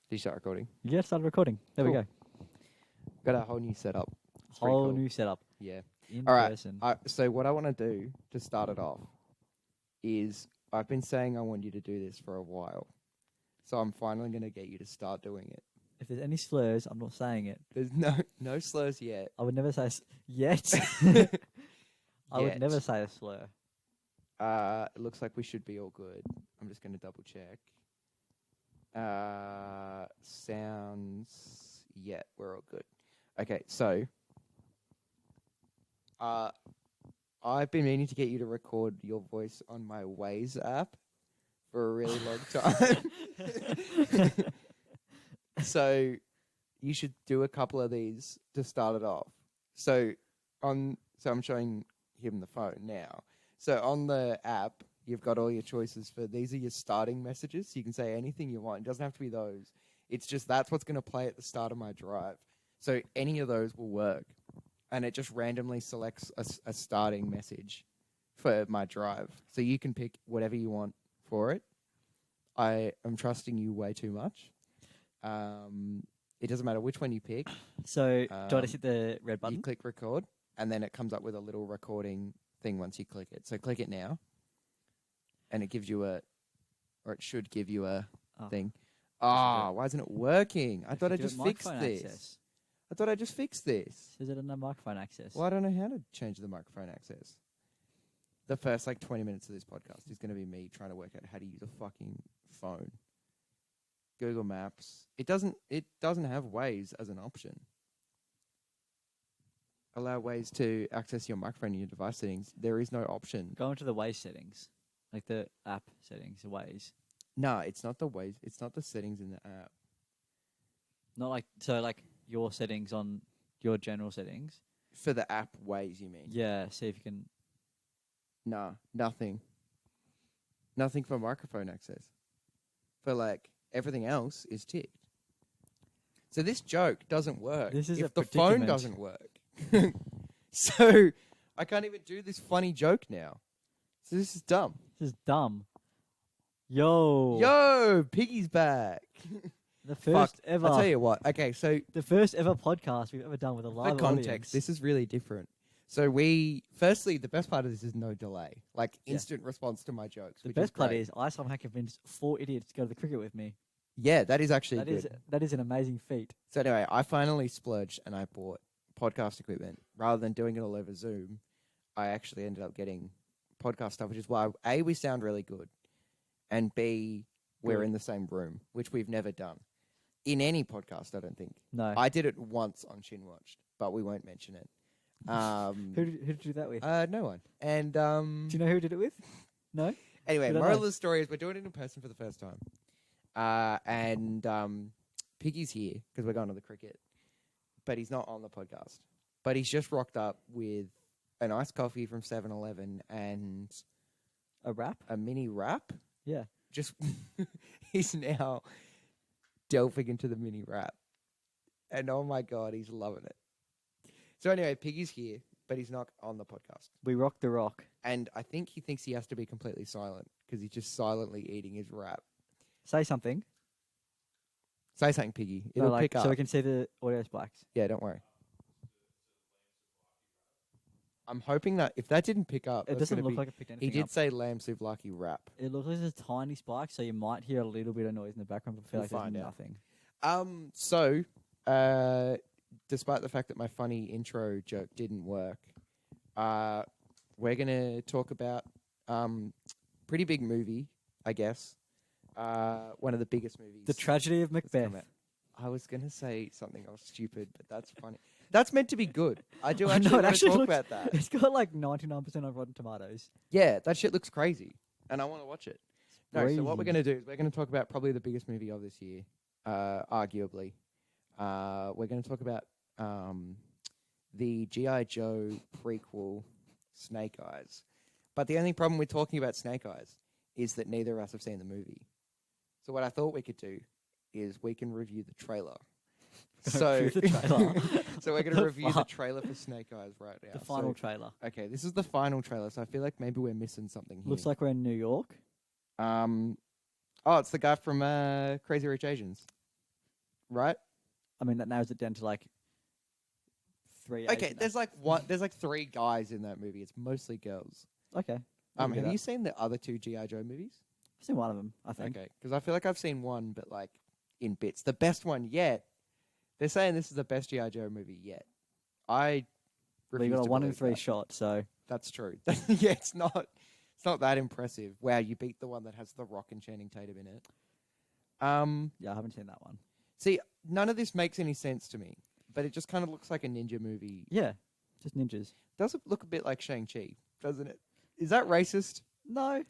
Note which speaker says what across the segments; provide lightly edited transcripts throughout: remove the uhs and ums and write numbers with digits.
Speaker 1: Did you start recording?
Speaker 2: Yeah, started recording. There we
Speaker 1: Cool.
Speaker 2: go.
Speaker 1: Got a whole new setup. It's pretty
Speaker 2: Whole
Speaker 1: cool.
Speaker 2: new setup.
Speaker 1: Yeah.
Speaker 2: In
Speaker 1: All right.
Speaker 2: person.
Speaker 1: So what I want to do to start it off is I've been saying I want you to do this for a while. So I'm finally going to get you to start doing it.
Speaker 2: If there's any slurs, I'm not saying it.
Speaker 1: There's no slurs yet.
Speaker 2: I would never say yet. I would never say a slur.
Speaker 1: It looks like we should be all good. I'm just going to double check. Sounds... Yeah, we're all good. Okay, so... I've been meaning to get you to record your voice on my Waze app for a really long time. So you should do a couple of these to start it off. So I'm showing him the phone now. So on the app, you've got all your choices for these are your starting messages. So you can say anything you want. It doesn't have to be those. It's just that's what's going to play at the start of my drive. So any of those will work. And it just randomly selects a starting message for my drive. So you can pick whatever you want for it. I am trusting you way too much. It doesn't matter which one you pick.
Speaker 2: So, do I just hit the red button?
Speaker 1: You click record, and then it comes up with a little recording thing once you click it. So click it now, and it gives you or it should give you a thing. Why isn't it working? I thought I just fixed this.
Speaker 2: Access.
Speaker 1: I thought I just fixed this.
Speaker 2: Is it under microphone access?
Speaker 1: Well, I don't know how to change the microphone access. The first 20 minutes of this podcast is going to be me trying to work out how to use a fucking phone. Google Maps. It doesn't have Waze as an option. Allow Waze to access your microphone in your device settings. There is no option.
Speaker 2: Go into the Waze settings, like the app settings, the Waze.
Speaker 1: No, it's not the Waze. It's not the settings in the app.
Speaker 2: Not like your settings on your general settings.
Speaker 1: For the app Waze, you mean?
Speaker 2: Yeah, see if you can...
Speaker 1: No, nothing. Nothing for microphone access. For everything else is ticked. So this joke doesn't work
Speaker 2: This is
Speaker 1: if
Speaker 2: a
Speaker 1: the
Speaker 2: predicament.
Speaker 1: phone doesn't work. So I can't even do this funny joke now. So this is dumb.
Speaker 2: This is dumb. Yo!
Speaker 1: Yo, Piggy's back.
Speaker 2: The first ever...
Speaker 1: I'll tell you what. Okay, so...
Speaker 2: The first ever podcast we've ever done with a live
Speaker 1: For context,
Speaker 2: audience.
Speaker 1: this is really different. So firstly, the best part of this is no delay. Instant response to my jokes.
Speaker 2: The
Speaker 1: which
Speaker 2: best part
Speaker 1: great.
Speaker 2: is I somehow convinced 4 idiots to go to the cricket with me.
Speaker 1: Yeah, that is actually good.
Speaker 2: That is an amazing feat.
Speaker 1: So anyway, I finally splurged and I bought podcast equipment. Rather than doing it all over Zoom, I actually ended up getting podcast stuff, which is why, A, we sound really good, and B, we're
Speaker 2: Good.
Speaker 1: in the same room, which we've never done. In any podcast, I don't think.
Speaker 2: No.
Speaker 1: I did it once on Chin Watched, but we won't mention it.
Speaker 2: Who did you do that with?
Speaker 1: No one. And
Speaker 2: do you know who did it with? No?
Speaker 1: anyway,
Speaker 2: We don't
Speaker 1: moral
Speaker 2: know.
Speaker 1: of the story is we're doing it in person for the first time. And Piggy's here because we're going to the cricket, but he's not on the podcast. But he's just rocked up with an iced coffee from 7-Eleven and
Speaker 2: A rap?
Speaker 1: a mini wrap.
Speaker 2: Yeah.
Speaker 1: Just he's now delving into the mini wrap, and oh my god, he's loving it. So anyway, Piggy's here, but he's not on the podcast.
Speaker 2: We rock the rock.
Speaker 1: And I think he thinks he has to be completely silent because he's just silently eating his wrap.
Speaker 2: Say something.
Speaker 1: Say something, Piggy.
Speaker 2: No,
Speaker 1: It'll pick up.
Speaker 2: so we can see the audio spikes.
Speaker 1: Yeah, don't worry. I'm hoping that if that didn't pick up,
Speaker 2: It
Speaker 1: that's
Speaker 2: doesn't
Speaker 1: gonna
Speaker 2: look
Speaker 1: be...
Speaker 2: like it picked anything
Speaker 1: He did
Speaker 2: up.
Speaker 1: say lamb souvlaki wrap.
Speaker 2: It looks like there's a tiny spike, so you might hear a little bit of noise in the background, but I feel
Speaker 1: We'll
Speaker 2: like there's
Speaker 1: find out.
Speaker 2: nothing.
Speaker 1: So, despite the fact that my funny intro joke didn't work, we're going to talk about pretty big movie, I guess. One of the biggest movies.
Speaker 2: The Tragedy of
Speaker 1: that's come
Speaker 2: Macbeth.
Speaker 1: out. I was going to say something else stupid, but that's funny. That's meant to be good. I do
Speaker 2: I
Speaker 1: actually
Speaker 2: know, it
Speaker 1: want to
Speaker 2: actually
Speaker 1: talk
Speaker 2: looks-
Speaker 1: about that.
Speaker 2: It's got 99% on Rotten Tomatoes.
Speaker 1: Yeah, that shit looks crazy, and I want to watch it. No, so what we're
Speaker 2: Crazy.
Speaker 1: going to do is we're going to talk about probably the biggest movie of this year, arguably. We're going to talk about the G.I. Joe prequel, Snake Eyes. But the only problem with talking about Snake Eyes is that neither of us have seen the movie. So what I thought we could do is we can review the trailer. So,
Speaker 2: Review the trailer.
Speaker 1: so we're going to
Speaker 2: The
Speaker 1: review the
Speaker 2: fuck?
Speaker 1: trailer for Snake Eyes right now.
Speaker 2: The final
Speaker 1: So-
Speaker 2: trailer.
Speaker 1: Okay, this is the final trailer, so I feel like maybe we're missing something here.
Speaker 2: Looks like we're in New York.
Speaker 1: Oh, it's the guy from Crazy Rich Asians. right?
Speaker 2: I mean, that narrows it down to like 3.
Speaker 1: Okay,
Speaker 2: Asian
Speaker 1: there's like there's like 3 guys in that movie. It's mostly girls.
Speaker 2: Okay. I can do
Speaker 1: Have
Speaker 2: that.
Speaker 1: you seen the other 2 G.I. Joe movies?
Speaker 2: I've seen one of them, I think.
Speaker 1: Okay, because I feel like I've seen one, but like in bits. The best one yet. They're saying this is the best G.I. Joe movie yet. I
Speaker 2: But you
Speaker 1: refuse
Speaker 2: got a
Speaker 1: to
Speaker 2: 1 in
Speaker 1: believe
Speaker 2: 3
Speaker 1: that.
Speaker 2: shot, so
Speaker 1: That's true. Yeah, it's not that impressive. Wow, you beat the one that has The Rock and Channing Tatum in it.
Speaker 2: yeah, I haven't seen that one.
Speaker 1: See, none of this makes any sense to me, but it just kind of looks like a ninja movie.
Speaker 2: Yeah, just ninjas.
Speaker 1: Does it look a bit like Shang-Chi, doesn't it? Is that racist?
Speaker 2: No,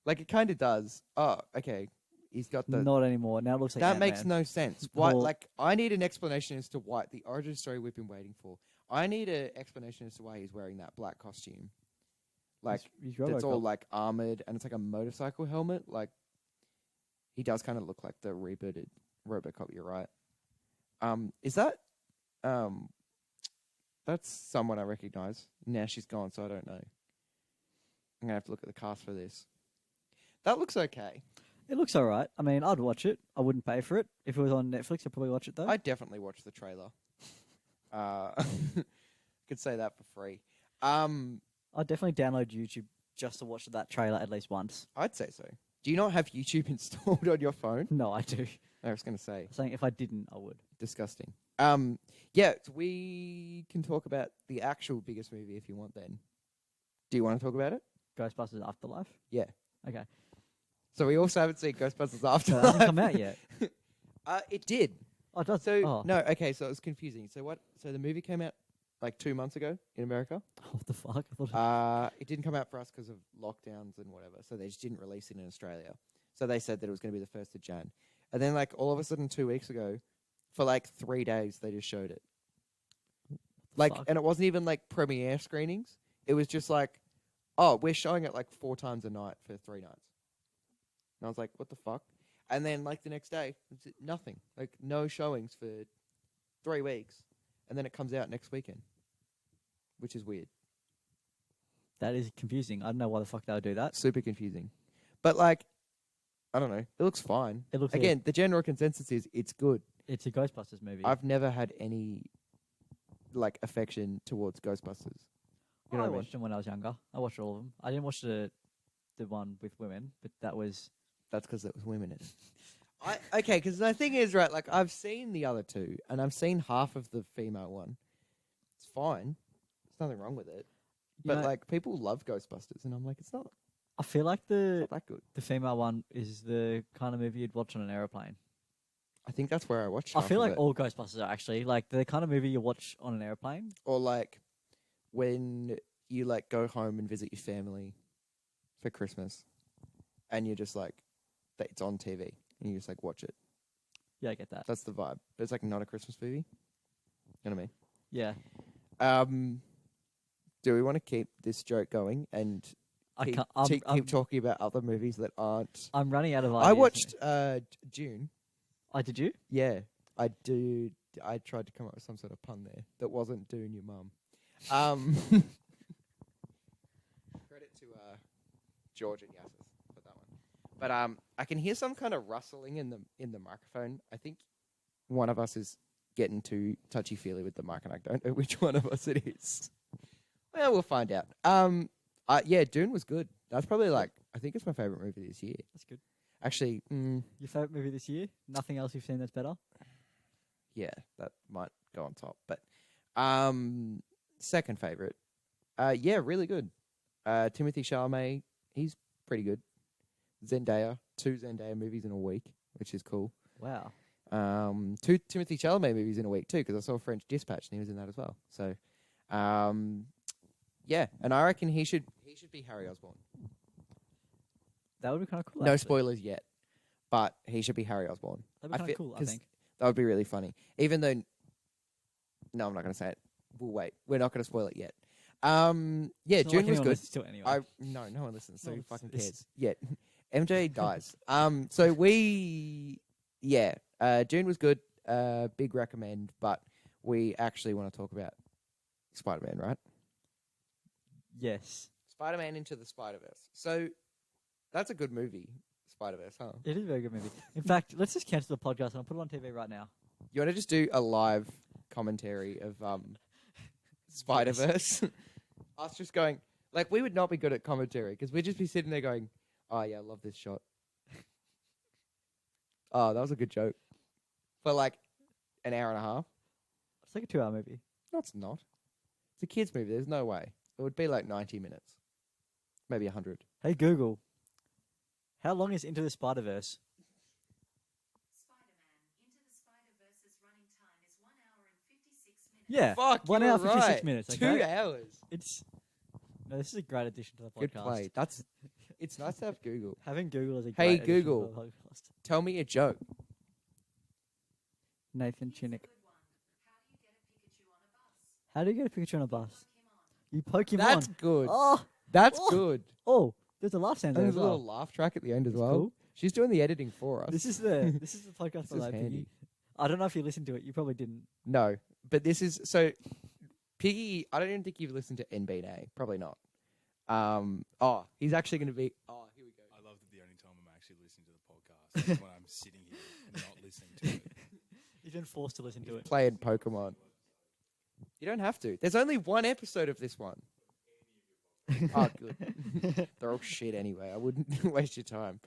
Speaker 1: Like, it kind of does. Oh, okay. He's got the...
Speaker 2: not anymore. Now it looks like
Speaker 1: that
Speaker 2: Ant-Man.
Speaker 1: makes no sense. Why?
Speaker 2: Well-
Speaker 1: Like, I need an explanation as to why... The origin story we've been waiting for. I need an explanation as to why he's wearing that black costume. Like,
Speaker 2: He's
Speaker 1: it's all,
Speaker 2: RoboCop.
Speaker 1: like, armored, and it's like a motorcycle helmet. Like, he does kind of look like the rebooted RoboCop, you're right. Is that... That's someone I recognise. Now she's gone, so I don't know. I'm going to have to look at the cast for this. That looks okay.
Speaker 2: It looks all right. I mean, I'd watch it. I wouldn't pay for it. If it was on Netflix, I'd probably watch it, though.
Speaker 1: I'd definitely watch the trailer. Could say that for free.
Speaker 2: I'd definitely download YouTube just to watch that trailer at least once.
Speaker 1: I'd say so. Do you not have YouTube installed on your phone?
Speaker 2: No, I do.
Speaker 1: I was going to say.
Speaker 2: I'm saying if I didn't, I would.
Speaker 1: Disgusting. Yeah, so we can talk about the actual biggest movie if you want then. Do you want to talk about it?
Speaker 2: Ghostbusters Afterlife?
Speaker 1: Yeah.
Speaker 2: Okay.
Speaker 1: So we also haven't seen Ghostbusters
Speaker 2: So
Speaker 1: Afterlife.
Speaker 2: it hasn't come out yet.
Speaker 1: It did.
Speaker 2: Oh, it does.
Speaker 1: So,
Speaker 2: oh.
Speaker 1: no, okay, so it was confusing. So what? So the movie came out like 2 months ago in America.
Speaker 2: What the fuck? I thought
Speaker 1: It didn't come out for us because of lockdowns and whatever, so they just didn't release it in Australia. So they said that it was going to be the 1st of Jan. And then, like, all of a sudden 2 weeks ago, for like 3 days, they just showed it. Like,
Speaker 2: fuck?
Speaker 1: and it wasn't even like premiere screenings. It was just like, oh, we're showing it like 4 times a night for 3 nights. And I was like, what the fuck? And then, like, the next day, it's nothing. Like, no showings for 3 weeks. And then it comes out next weekend, which is weird.
Speaker 2: that is confusing. I don't know why the fuck they would do that.
Speaker 1: Super confusing. But, like, I don't know. It looks fine.
Speaker 2: It looks
Speaker 1: Again, the general consensus is it's good.
Speaker 2: It's a Ghostbusters movie.
Speaker 1: I've never had any, like, affection towards Ghostbusters. You know
Speaker 2: I
Speaker 1: what I mean?
Speaker 2: watched them when I was younger. I watched all of them. I didn't watch the one with women, but that was...
Speaker 1: That's because there was women in it. Okay, because the thing is, right, like, I've seen the other 2, and I've seen half of the female one. It's fine. There's nothing wrong with it.
Speaker 2: You
Speaker 1: But,
Speaker 2: know-
Speaker 1: like, people love Ghostbusters, and I'm like, it's not
Speaker 2: I feel like the
Speaker 1: that good.
Speaker 2: female one is the kind of movie you'd watch on an aeroplane.
Speaker 1: I think that's where I watched
Speaker 2: I
Speaker 1: half
Speaker 2: feel
Speaker 1: of
Speaker 2: like
Speaker 1: it.
Speaker 2: all Ghostbusters are actually like the kind of movie you watch on an airplane.
Speaker 1: Or, like, when you, like, go home and visit your family for Christmas, and you're just like, it's on TV, and you just, like, watch it.
Speaker 2: Yeah, I get that.
Speaker 1: That's the vibe. But it's, like, not a Christmas movie. You know what I mean?
Speaker 2: Yeah,
Speaker 1: Do we want to keep this joke going and
Speaker 2: I
Speaker 1: keep,
Speaker 2: can't.
Speaker 1: keep talking about other movies that aren't?
Speaker 2: I'm running out of ideas.
Speaker 1: I watched June.
Speaker 2: Oh, did you?
Speaker 1: Yeah, I do. I tried to come up with some sort of pun there that wasn't doing your mum. Credit to George and Yassis for that one. But I can hear some kind of rustling in the microphone. I think one of us is getting too touchy feely with the mic, and I don't know which one of us it is. Well, we'll find out. Yeah, Dune was good. That's probably like, I think it's my favorite movie this year.
Speaker 2: That's good.
Speaker 1: Actually,
Speaker 2: Your favorite movie this year? Nothing else you've seen that's better?
Speaker 1: yeah, that might go on top. But second favorite, yeah, really good. Timothy Chalamet, he's pretty good. Zendaya, 2 Zendaya movies in a week, which is cool.
Speaker 2: Wow.
Speaker 1: 2 Timothy Chalamet movies in a week too, because I saw French Dispatch and he was in that as well. So, yeah, and I reckon he should be Harry Osborn.
Speaker 2: That would be kind of cool.
Speaker 1: No
Speaker 2: actually.
Speaker 1: spoilers yet, but he should be Harry Osborn.
Speaker 2: That'd be kind of cool, I
Speaker 1: 'cause
Speaker 2: think.
Speaker 1: that would be really funny. Even though, no, I'm not going to say it. We'll wait. We're not going to spoil it yet. Yeah,
Speaker 2: It's not
Speaker 1: June
Speaker 2: like
Speaker 1: was
Speaker 2: anyone
Speaker 1: good.
Speaker 2: listens to it anyway.
Speaker 1: No one listens, so
Speaker 2: No,
Speaker 1: who fucking
Speaker 2: it's-
Speaker 1: cares? Yeah, MJ dies. So June was good. Big recommend, but we actually want to talk about Spider-Man, right?
Speaker 2: Yes.
Speaker 1: Spider-Man Into the Spider-Verse. So that's a good movie. Spider-Verse, huh?
Speaker 2: It is a very good movie. In fact, let's just cancel the podcast and I'll put it on TV right now.
Speaker 1: You want to just do a live commentary of Spider-Verse? Us just going, like, we would not be good at commentary because we'd just be sitting there going, oh, yeah, I love this shot. Oh, that was a good joke. For like an hour and a half.
Speaker 2: It's like a 2-hour movie.
Speaker 1: No, it's not. It's a kid's movie. There's no way. It would be like 90 minutes. Maybe 100.
Speaker 2: Hey, Google. How long is Into the Spider-Verse?
Speaker 3: Spider-Man Into the Spider-Verse's running time is 1 hour and 56 minutes.
Speaker 2: Yeah.
Speaker 1: Fuck,
Speaker 2: 1
Speaker 1: you
Speaker 2: hour,
Speaker 1: were
Speaker 2: 56
Speaker 1: right.
Speaker 2: minutes.
Speaker 1: 2
Speaker 2: Okay?
Speaker 1: hours.
Speaker 2: No, this is a great addition to the podcast.
Speaker 1: Good play. It's nice to have Google.
Speaker 2: Having Google is a
Speaker 1: Hey,
Speaker 2: great addition
Speaker 1: Google.
Speaker 2: to the podcast.
Speaker 1: Tell me a joke.
Speaker 2: Nathan
Speaker 3: Here's a
Speaker 2: Chinnick.
Speaker 3: good one.
Speaker 2: How do you get a Pikachu on a bus?
Speaker 3: How do you get a Pikachu on a bus?
Speaker 2: You poke him
Speaker 1: That's
Speaker 2: on.
Speaker 1: good.
Speaker 2: Oh,
Speaker 1: That's
Speaker 2: Oh.
Speaker 1: good.
Speaker 2: oh, there's a laugh sound
Speaker 1: And
Speaker 2: there
Speaker 1: there's
Speaker 2: as
Speaker 1: a
Speaker 2: well.
Speaker 1: little laugh track at the end as
Speaker 2: That's
Speaker 1: well.
Speaker 2: cool.
Speaker 1: She's doing the editing for us.
Speaker 2: This is the podcast
Speaker 1: This
Speaker 2: for
Speaker 1: is
Speaker 2: that,
Speaker 1: handy.
Speaker 2: Piggy. I don't know if you listened to it. You probably didn't.
Speaker 1: No, but this is so. Piggy, I don't even think you've listened to NBNA. Probably not. He's actually going to be. Oh, here we go.
Speaker 4: I love that the only time I'm actually listening to the podcast is when I'm sitting here and not listening to it.
Speaker 2: You've been forced to listen to it.
Speaker 1: Playing Pokemon. You don't have to. There's only one episode of this one. Oh, good. They're all shit anyway. I wouldn't waste your time.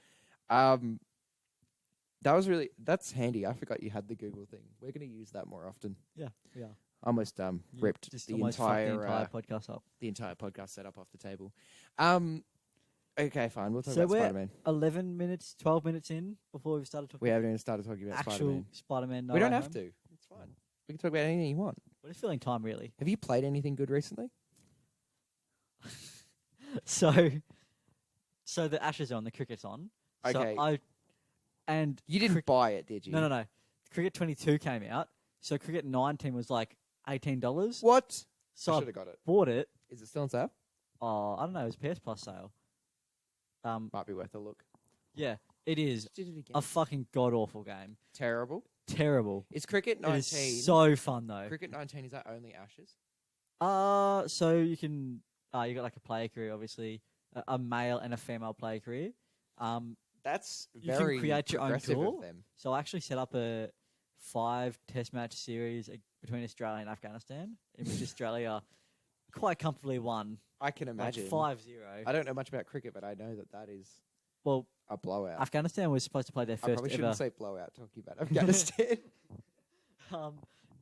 Speaker 1: That's handy. I forgot you had the Google thing. We're going to use that more often.
Speaker 2: Yeah, we are.
Speaker 1: Almost
Speaker 2: You
Speaker 1: ripped
Speaker 2: just
Speaker 1: the
Speaker 2: almost fucked
Speaker 1: entire
Speaker 2: podcast up.
Speaker 1: podcast setup off the table. Okay, fine. We'll talk
Speaker 2: So
Speaker 1: about
Speaker 2: we're
Speaker 1: Spider-Man.
Speaker 2: 11 minutes, 12 minutes in before we've started talking
Speaker 1: We haven't even started talking about
Speaker 2: actual
Speaker 1: Spider-Man.
Speaker 2: Spider-Man. No
Speaker 1: We don't
Speaker 2: Way
Speaker 1: have
Speaker 2: Home.
Speaker 1: to. It's fine. We can talk about anything you want.
Speaker 2: We're just filling time, really.
Speaker 1: Have you played anything good recently?
Speaker 2: So the Ashes are on, the cricket's on.
Speaker 1: Okay.
Speaker 2: So
Speaker 1: You didn't buy it, did you?
Speaker 2: No. Cricket 22 came out. So Cricket 19 was like $18.
Speaker 1: What?
Speaker 2: So
Speaker 1: I
Speaker 2: I
Speaker 1: should have got it.
Speaker 2: bought it.
Speaker 1: Is it still on sale?
Speaker 2: Oh, I don't know. It was PS Plus sale.
Speaker 1: Might be worth a look.
Speaker 2: Yeah, it is
Speaker 1: Did it again.
Speaker 2: a fucking god awful game.
Speaker 1: Terrible.
Speaker 2: Terrible.
Speaker 1: Is Cricket 19?
Speaker 2: It is so fun though.
Speaker 1: Cricket 19, is that only Ashes?
Speaker 2: So you can you got like a player career, obviously, a male and a female player career.
Speaker 1: That's
Speaker 2: You can
Speaker 1: very
Speaker 2: create your own
Speaker 1: progressive
Speaker 2: tour.
Speaker 1: of them.
Speaker 2: So I actually set up a 5 test match series between Australia and Afghanistan, in which Australia quite comfortably won,
Speaker 1: I can
Speaker 2: like
Speaker 1: imagine.
Speaker 2: 5-0.
Speaker 1: I don't know much about cricket, but I know that is
Speaker 2: Well,
Speaker 1: a blowout.
Speaker 2: Afghanistan was supposed to play their
Speaker 1: I
Speaker 2: first
Speaker 1: probably
Speaker 2: ever.
Speaker 1: shouldn't say blowout talking about Afghanistan.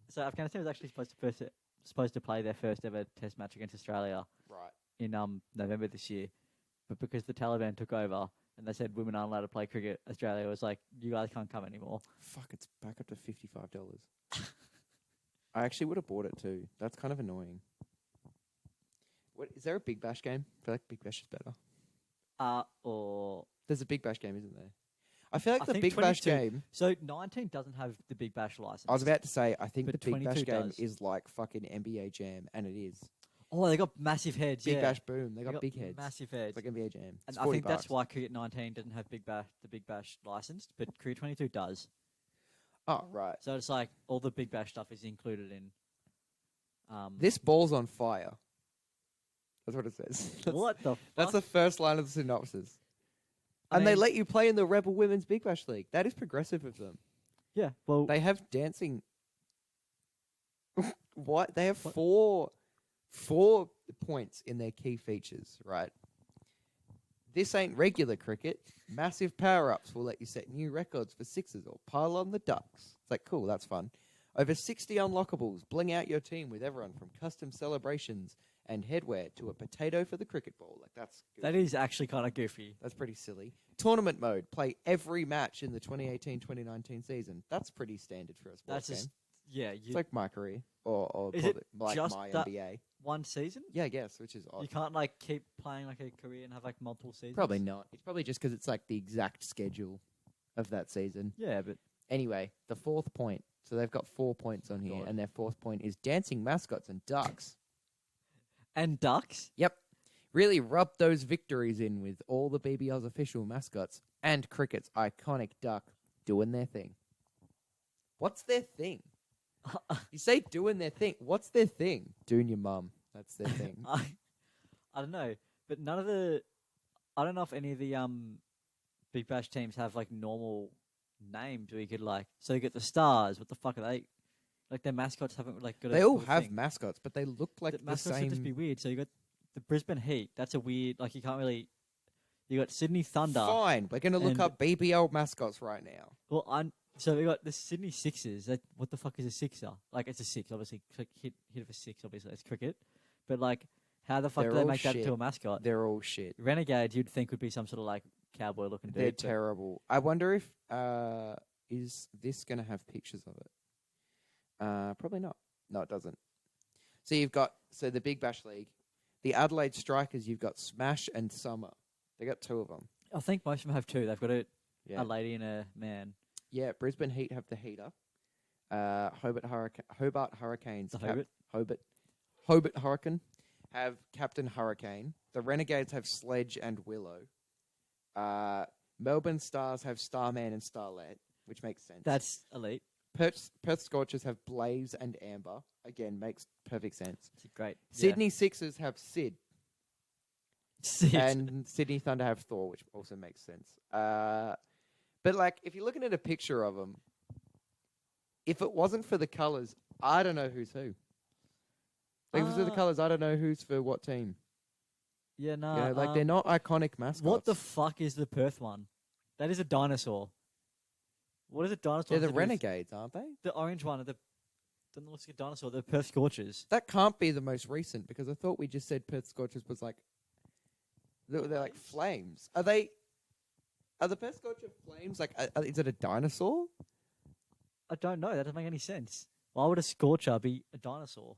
Speaker 2: So Afghanistan was actually supposed to play their first ever test match against Australia
Speaker 1: Right.
Speaker 2: in November this year, but because the Taliban took over and they said women aren't allowed to play cricket, Australia was like, you guys can't come anymore.
Speaker 1: Fuck, it's back up to $55. I actually would have bought it too. That's kind of annoying. What is there a Big Bash game? I feel like Big Bash is better.
Speaker 2: Or
Speaker 1: There's a Big Bash game, isn't there? I feel like
Speaker 2: I
Speaker 1: the
Speaker 2: think
Speaker 1: Big Bash
Speaker 2: 22
Speaker 1: game.
Speaker 2: so 19 doesn't have the Big Bash license.
Speaker 1: I was about to say, I think
Speaker 2: But
Speaker 1: the Big Bash
Speaker 2: 22
Speaker 1: game
Speaker 2: does.
Speaker 1: is like fucking NBA Jam, and it is.
Speaker 2: Oh, they got massive heads.
Speaker 1: Big
Speaker 2: yeah.
Speaker 1: Bash Boom. They got big heads.
Speaker 2: Massive heads.
Speaker 1: It's like NBA Jam.
Speaker 2: And
Speaker 1: It's
Speaker 2: I
Speaker 1: 40
Speaker 2: think that's
Speaker 1: bucks.
Speaker 2: why Cricket 19 doesn't have the Big Bash licensed, but Cricket 22 does.
Speaker 1: Oh, right.
Speaker 2: So it's like all the Big Bash stuff is included in.
Speaker 1: This ball's on fire. That's what it says.
Speaker 2: What the?
Speaker 1: That's
Speaker 2: fuck?
Speaker 1: the first line of the synopsis.
Speaker 2: I
Speaker 1: And they
Speaker 2: mean-
Speaker 1: let you play in the Rebel Women's Big Bash League. That is progressive of them.
Speaker 2: Yeah. Well,
Speaker 1: They have dancing. What? They have
Speaker 2: What?
Speaker 1: four points in their key features, right? This ain't regular cricket. Massive power-ups will let you set new records for sixes or pile on the ducks. It's like, cool, that's fun. Over 60 unlockables. Bling out your team with everyone from custom celebrations and headwear to a potato for the cricket ball. Like, that's good.
Speaker 2: that is actually kind of goofy.
Speaker 1: That's pretty silly. Tournament mode. Play every match in the 2018-2019 season. That's pretty standard for a sports
Speaker 2: That's
Speaker 1: game.
Speaker 2: just yeah.
Speaker 1: It's like my career. Or
Speaker 2: Is it
Speaker 1: probably like
Speaker 2: just
Speaker 1: my
Speaker 2: that-
Speaker 1: NBA.
Speaker 2: one season.
Speaker 1: Yeah, I guess, which is odd.
Speaker 2: You can't like keep playing like a career and have like multiple seasons.
Speaker 1: Probably not. It's probably just because it's like the exact schedule of that season.
Speaker 2: Yeah, but
Speaker 1: Anyway, the fourth point. So they've got 4 points on here,
Speaker 2: God.
Speaker 1: and their fourth point is dancing mascots and ducks.
Speaker 2: and ducks.
Speaker 1: Yep. Really rub those victories in with all the BBL's official mascots and cricket's iconic duck doing their thing. What's their thing? You say doing their thing. What's their thing? Doing your mum. That's their thing.
Speaker 2: I don't know, but none of the. I don't know if any of the Big Bash teams have like normal names where you could like. So you get the Stars. What the fuck are they? Like their mascots haven't like got.
Speaker 1: They
Speaker 2: a
Speaker 1: all
Speaker 2: cool
Speaker 1: have
Speaker 2: thing.
Speaker 1: mascots, but they look like the
Speaker 2: mascots should just be
Speaker 1: same.
Speaker 2: weird. So you got the Brisbane Heat. That's a weird. Like you can't really. You got Sydney Thunder.
Speaker 1: Fine, we're gonna look
Speaker 2: and-
Speaker 1: up BBL mascots right now.
Speaker 2: Well, so we got the Sydney Sixers. What the fuck is a sixer? Like it's a six, obviously. Like hit of a six, obviously. It's cricket. But like, how the fuck
Speaker 1: They're
Speaker 2: do they
Speaker 1: all
Speaker 2: make that
Speaker 1: shit.
Speaker 2: into a mascot?
Speaker 1: They're all shit.
Speaker 2: Renegades, you'd think would be some sort of like cowboy looking dude.
Speaker 1: They're
Speaker 2: but
Speaker 1: terrible. I wonder if is this gonna have pictures of it? Probably not. No, it doesn't. So you've got the Big Bash League, the Adelaide Strikers. You've got Smash and Summer. They got 2 of them.
Speaker 2: I think most of them have 2. They've got a
Speaker 1: Yeah,
Speaker 2: lady and a man.
Speaker 1: yeah. Brisbane Heat have the Heater. Hobart Hurricanes.
Speaker 2: The
Speaker 1: Hobart Hurricane have Captain Hurricane. The Renegades have Sledge and Willow. Melbourne Stars have Starman and Starlet, which makes sense.
Speaker 2: That's elite.
Speaker 1: Perth Scorchers have Blaze and Amber. Again, makes perfect sense.
Speaker 2: It's great.
Speaker 1: Sydney Sixers have Sid.
Speaker 2: Yeah.
Speaker 1: And Sydney Thunder have Thor, which also makes sense. But like, if you're looking at a picture of them, if it wasn't for the colours, I don't know who's who. Like, if it was for the colours, I don't know who's for what team.
Speaker 2: Yeah, no.
Speaker 1: You know, like, they're not iconic mascots.
Speaker 2: What the fuck is the Perth one? That is a dinosaur. What is a dinosaur?
Speaker 1: They're the
Speaker 2: to do with-
Speaker 1: Renegades, aren't they?
Speaker 2: The orange one. Doesn't look like a dinosaur. The Perth Scorchers.
Speaker 1: That can't be the most recent, because I thought we just said Perth Scorchers was like... They're like flames. Are the Perth Scorcher flames, like, is it a dinosaur?
Speaker 2: I don't know. That doesn't make any sense. Why would a Scorcher be a dinosaur?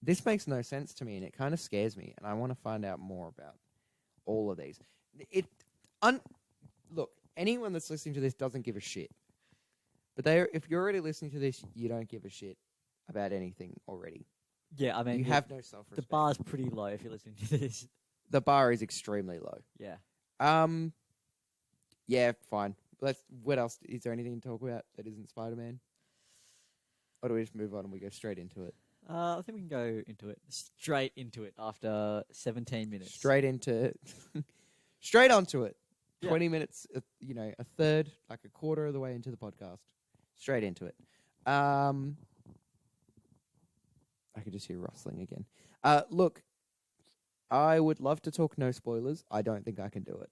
Speaker 1: This makes no sense to me, and it kind of scares me, and I want to find out more about all of these. Look, anyone that's listening to this doesn't give a shit. But if you're already listening to this, you don't give a shit about anything already.
Speaker 2: Yeah, I mean,
Speaker 1: You have no self-respect.
Speaker 2: the bar's pretty low if you're listening to this.
Speaker 1: The bar is extremely low.
Speaker 2: Yeah.
Speaker 1: Yeah, fine. What else? Is there anything to talk about that isn't Spider-Man? Or do we just move on and we go straight into it?
Speaker 2: I think we can go straight into it after 17 minutes.
Speaker 1: Straight onto it.
Speaker 2: Yeah.
Speaker 1: 20 minutes, a third, like a quarter of the way into the podcast. Straight into it. I could just hear rustling again. Look, I would love to talk no spoilers. I don't think I can do it.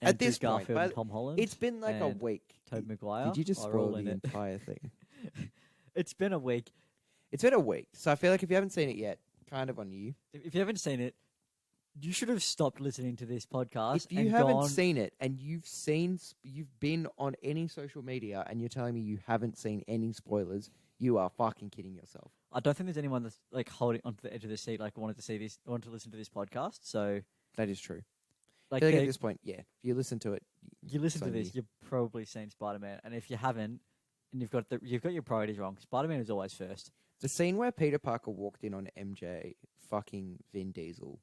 Speaker 1: At
Speaker 2: Andrew
Speaker 1: this point,
Speaker 2: Garfield
Speaker 1: but
Speaker 2: and Tom Holland.
Speaker 1: It's been like a
Speaker 2: and
Speaker 1: week.
Speaker 2: Tobey Maguire.
Speaker 1: Did you just
Speaker 2: are all
Speaker 1: spoil
Speaker 2: in
Speaker 1: the
Speaker 2: it.
Speaker 1: entire thing?
Speaker 2: It's been a week.
Speaker 1: It's been a week, so I feel like if you haven't seen it yet, kind of on you.
Speaker 2: If you haven't seen it, you should have stopped listening to this podcast.
Speaker 1: If you
Speaker 2: and
Speaker 1: haven't
Speaker 2: gone,
Speaker 1: seen it and you've been on any social media and you're telling me you haven't seen any spoilers, you are fucking kidding yourself.
Speaker 2: I don't think there's anyone that's like holding onto the edge of the seat, like wanted to listen to this podcast. So,
Speaker 1: That is true.
Speaker 2: like,
Speaker 1: I think
Speaker 2: they-
Speaker 1: at this point, yeah, if you listen to it,
Speaker 2: you listen to
Speaker 1: so
Speaker 2: this,
Speaker 1: you-
Speaker 2: you've probably seen Spider-Man, and if you haven't, and you've got your priorities wrong, Spider-Man is always first.
Speaker 1: the scene where Peter Parker walked in on MJ fucking Vin Diesel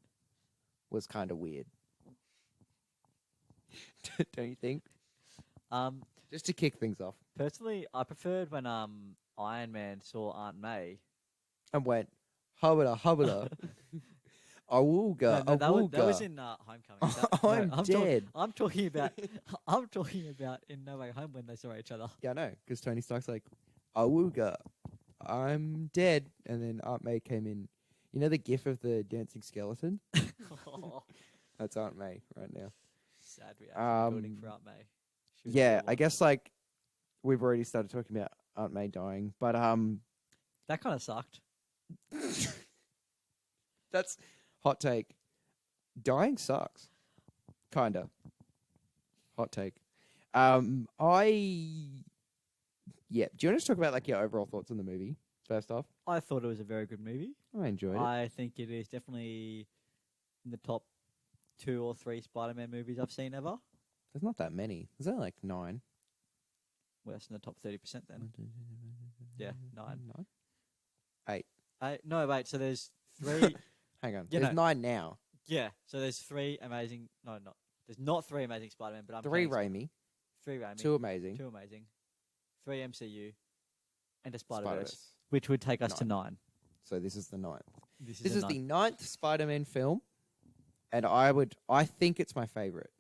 Speaker 1: was kind of weird. Don't you think? Just to kick things off.
Speaker 2: Personally, I preferred when Iron Man saw Aunt May.
Speaker 1: And went, hubbada, hubbada. Awooga,
Speaker 2: No, that was
Speaker 1: awooga.
Speaker 2: in Homecoming.
Speaker 1: I'm dead.
Speaker 2: I'm talking about in No Way Home when they saw each other.
Speaker 1: Yeah, I know, because Tony Stark's like, awooga, I'm dead. And then Aunt May came in. You know the gif of the dancing skeleton? That's Aunt May right now.
Speaker 2: Sad we are building for Aunt May. She was a
Speaker 1: Yeah,
Speaker 2: good
Speaker 1: I
Speaker 2: one.
Speaker 1: guess like we've already started talking about Aunt May dying, but
Speaker 2: That kind of sucked.
Speaker 1: that's hot take. Dying sucks. Kinda. Hot take. Yeah. Do you want to talk about like your overall thoughts on the movie first off?
Speaker 2: I thought it was a very good movie.
Speaker 1: I enjoyed it.
Speaker 2: I think it is definitely in the top 2 or 3 Spider-Man movies I've seen ever.
Speaker 1: There's not that many. There's only like 9.
Speaker 2: Well, that's in the top 30% then. Yeah, 9.
Speaker 1: 8.
Speaker 2: No, wait. So there's 3.
Speaker 1: Hang on.
Speaker 2: Yeah,
Speaker 1: There's
Speaker 2: no.
Speaker 1: 9 now.
Speaker 2: Yeah. So there's 3 amazing. No, not. There's not 3 amazing Spider-Man, but I'm
Speaker 1: 3
Speaker 2: counting
Speaker 1: Raimi.
Speaker 2: 3 Raimi.
Speaker 1: 2 amazing.
Speaker 2: 2 amazing. 3 MCU. And a Spider-Verse,
Speaker 1: Spider-Verse.
Speaker 2: which would take us to 9.
Speaker 1: So this is the 9th.
Speaker 2: This
Speaker 1: This is the 9th Spider-Man film. and I think it's my favorite.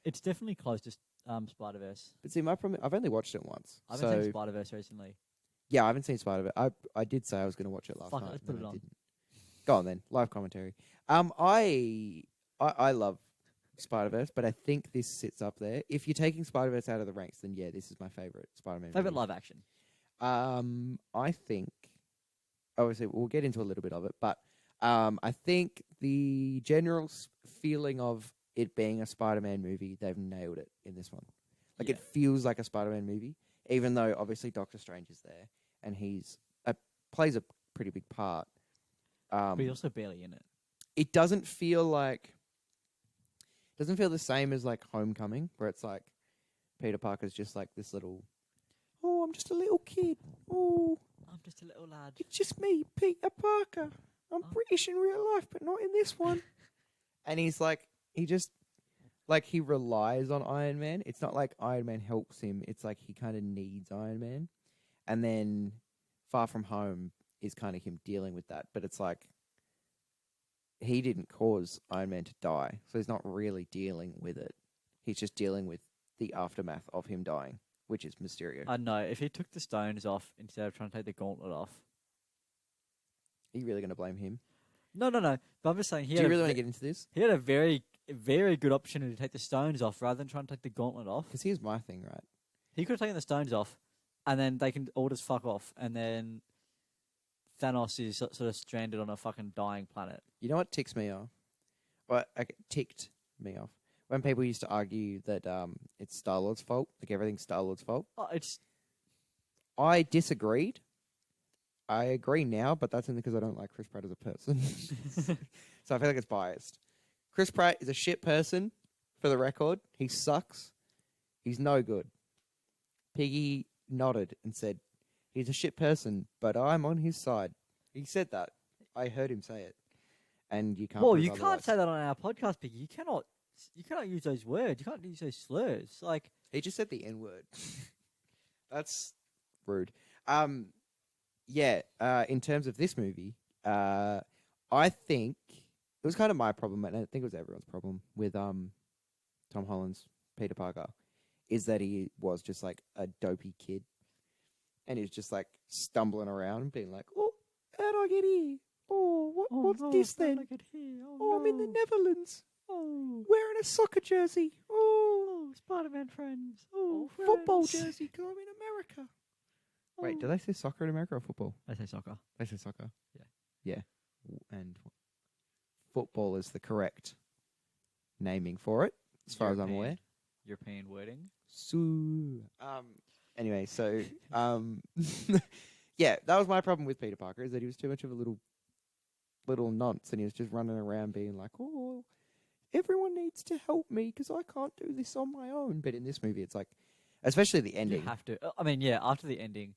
Speaker 2: It's definitely close to Spider-Verse.
Speaker 1: But see, my problem, I've only watched it once.
Speaker 2: I haven't seen Spider-Verse recently.
Speaker 1: Yeah, I haven't seen Spider-Verse. I did say I was going to watch it last
Speaker 2: Fuck it,
Speaker 1: night.
Speaker 2: let's
Speaker 1: and
Speaker 2: put
Speaker 1: then
Speaker 2: it
Speaker 1: I
Speaker 2: on.
Speaker 1: didn't. Go on then, live commentary. I love Spider-Verse, but I think this sits up there. If you're taking Spider-Verse out of the ranks, then yeah, this is my favorite Spider-Man.
Speaker 2: Favorite
Speaker 1: movie.
Speaker 2: live action.
Speaker 1: I think, obviously, we'll get into a little bit of it, but I think the general feeling of it being a Spider-Man movie, they've nailed it in this one. Like,
Speaker 2: Yeah.
Speaker 1: it feels like a Spider-Man movie, even though obviously Doctor Strange is there and plays a pretty big part.
Speaker 2: But he's also barely in it.
Speaker 1: It doesn't feel the same as like Homecoming, where it's like Peter Parker's just like this little, oh, I'm just a little kid. Oh,
Speaker 2: I'm just a little lad.
Speaker 1: it's just me, Peter Parker. I'm British in real life, but not in this one. And he's like, he relies on Iron Man. It's not like Iron Man helps him. It's like he kind of needs Iron Man. And then Far From Home is kind of him dealing with that. But it's like, he didn't cause Iron Man to die. So he's not really dealing with it. He's just dealing with the aftermath of him dying, which is Mysterio.
Speaker 2: I know. If he took the stones off instead of trying to take the gauntlet off.
Speaker 1: Are you really going to blame him?
Speaker 2: No. But I'm just saying
Speaker 1: Do you really want to get into this?
Speaker 2: He had a very, very good opportunity to take the stones off rather than trying to take the gauntlet off.
Speaker 1: Because here's my thing, right?
Speaker 2: He could have taken the stones off, and then they can all just fuck off, and then Thanos is sort of stranded on a fucking dying planet.
Speaker 1: You know what ticks me off? Ticked me off. When people used to argue that it's Star-Lord's fault, like everything's Star-Lord's fault.
Speaker 2: Oh, it's
Speaker 1: I disagreed. I agree now, but that's only because I don't like Chris Pratt as a person. So I feel like it's biased. Chris Pratt is a shit person, for the record. He sucks. He's no good. Piggy nodded and said, he's a shit person, but I'm on his side. He said that. I heard him say it. And you can't.
Speaker 2: well,
Speaker 1: prove
Speaker 2: you can't
Speaker 1: otherwise.
Speaker 2: say that on our podcast, Piggy. You cannot use those words. You can't use those slurs. Like,
Speaker 1: He just said the N word. That's rude. In terms of this movie, I think it was kind of my problem, and I think it was everyone's problem with Tom Holland's Peter Parker, is that he was just like a dopey kid, and he was just like stumbling around, being like, "Oh, how'd I get here? Oh, what's this then? Oh, I'm in the Netherlands.
Speaker 2: Oh,
Speaker 1: Wearing a soccer jersey. Oh,
Speaker 2: Spider-Man friends.
Speaker 1: football jersey because I'm in America." Wait, do they say soccer in America or football?
Speaker 2: I say soccer.
Speaker 1: They say soccer.
Speaker 2: Yeah.
Speaker 1: Yeah. And football is the correct naming for it, as far as I'm aware.
Speaker 2: European wording.
Speaker 1: Anyway, so yeah, that was my problem with Peter Parker, is that he was too much of a little nonce, and he was just running around being like, "Oh, everyone needs to help me because I can't do this on my own." But in this movie, it's like, especially the ending,
Speaker 2: You have to. I mean, yeah. After the ending,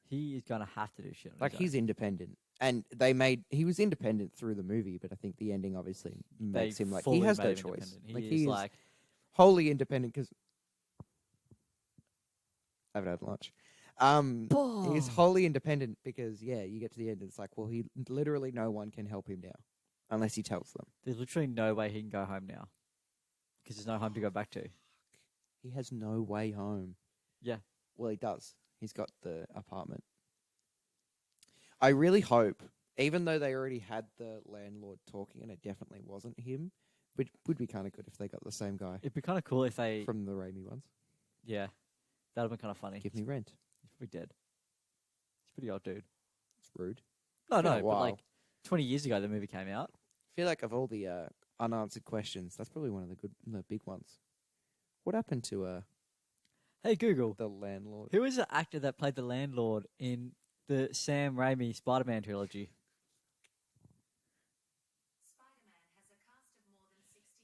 Speaker 2: he is gonna have to do shit. On
Speaker 1: like
Speaker 2: his
Speaker 1: he's independent, and he was independent through the movie, but I think the ending obviously
Speaker 2: own.
Speaker 1: makes
Speaker 2: They
Speaker 1: him like
Speaker 2: fully
Speaker 1: he has
Speaker 2: made
Speaker 1: no
Speaker 2: him
Speaker 1: choice.
Speaker 2: independent.
Speaker 1: Like
Speaker 2: He
Speaker 1: he
Speaker 2: is
Speaker 1: is
Speaker 2: like,
Speaker 1: wholly independent because I haven't had lunch. He is wholly independent because you get to the end and it's like, well, he literally no one can help him now unless he tells them.
Speaker 2: there's literally no way he can go home now because there's no home to go back to.
Speaker 1: He has no way home.
Speaker 2: Yeah.
Speaker 1: Well, he does. He's got the apartment. I really hope, even though they already had the landlord talking and it definitely wasn't him, which would be kind of good if they got the same guy
Speaker 2: It'd be kind of cool if they.
Speaker 1: from the Raimi ones.
Speaker 2: Yeah, that'd be kind of funny.
Speaker 1: Give me rent.
Speaker 2: He's pretty dead. He's a pretty old dude.
Speaker 1: It's rude.
Speaker 2: No,
Speaker 1: It's been a
Speaker 2: but
Speaker 1: while.
Speaker 2: like 20 years ago, the movie came out.
Speaker 1: I feel like of all the unanswered questions, that's probably one of the big ones. What happened to
Speaker 2: Hey Google,
Speaker 1: the landlord?
Speaker 2: who is the actor that played the landlord in the Sam Raimi Spider-Man trilogy?
Speaker 3: Spider-Man has a cast of more than 60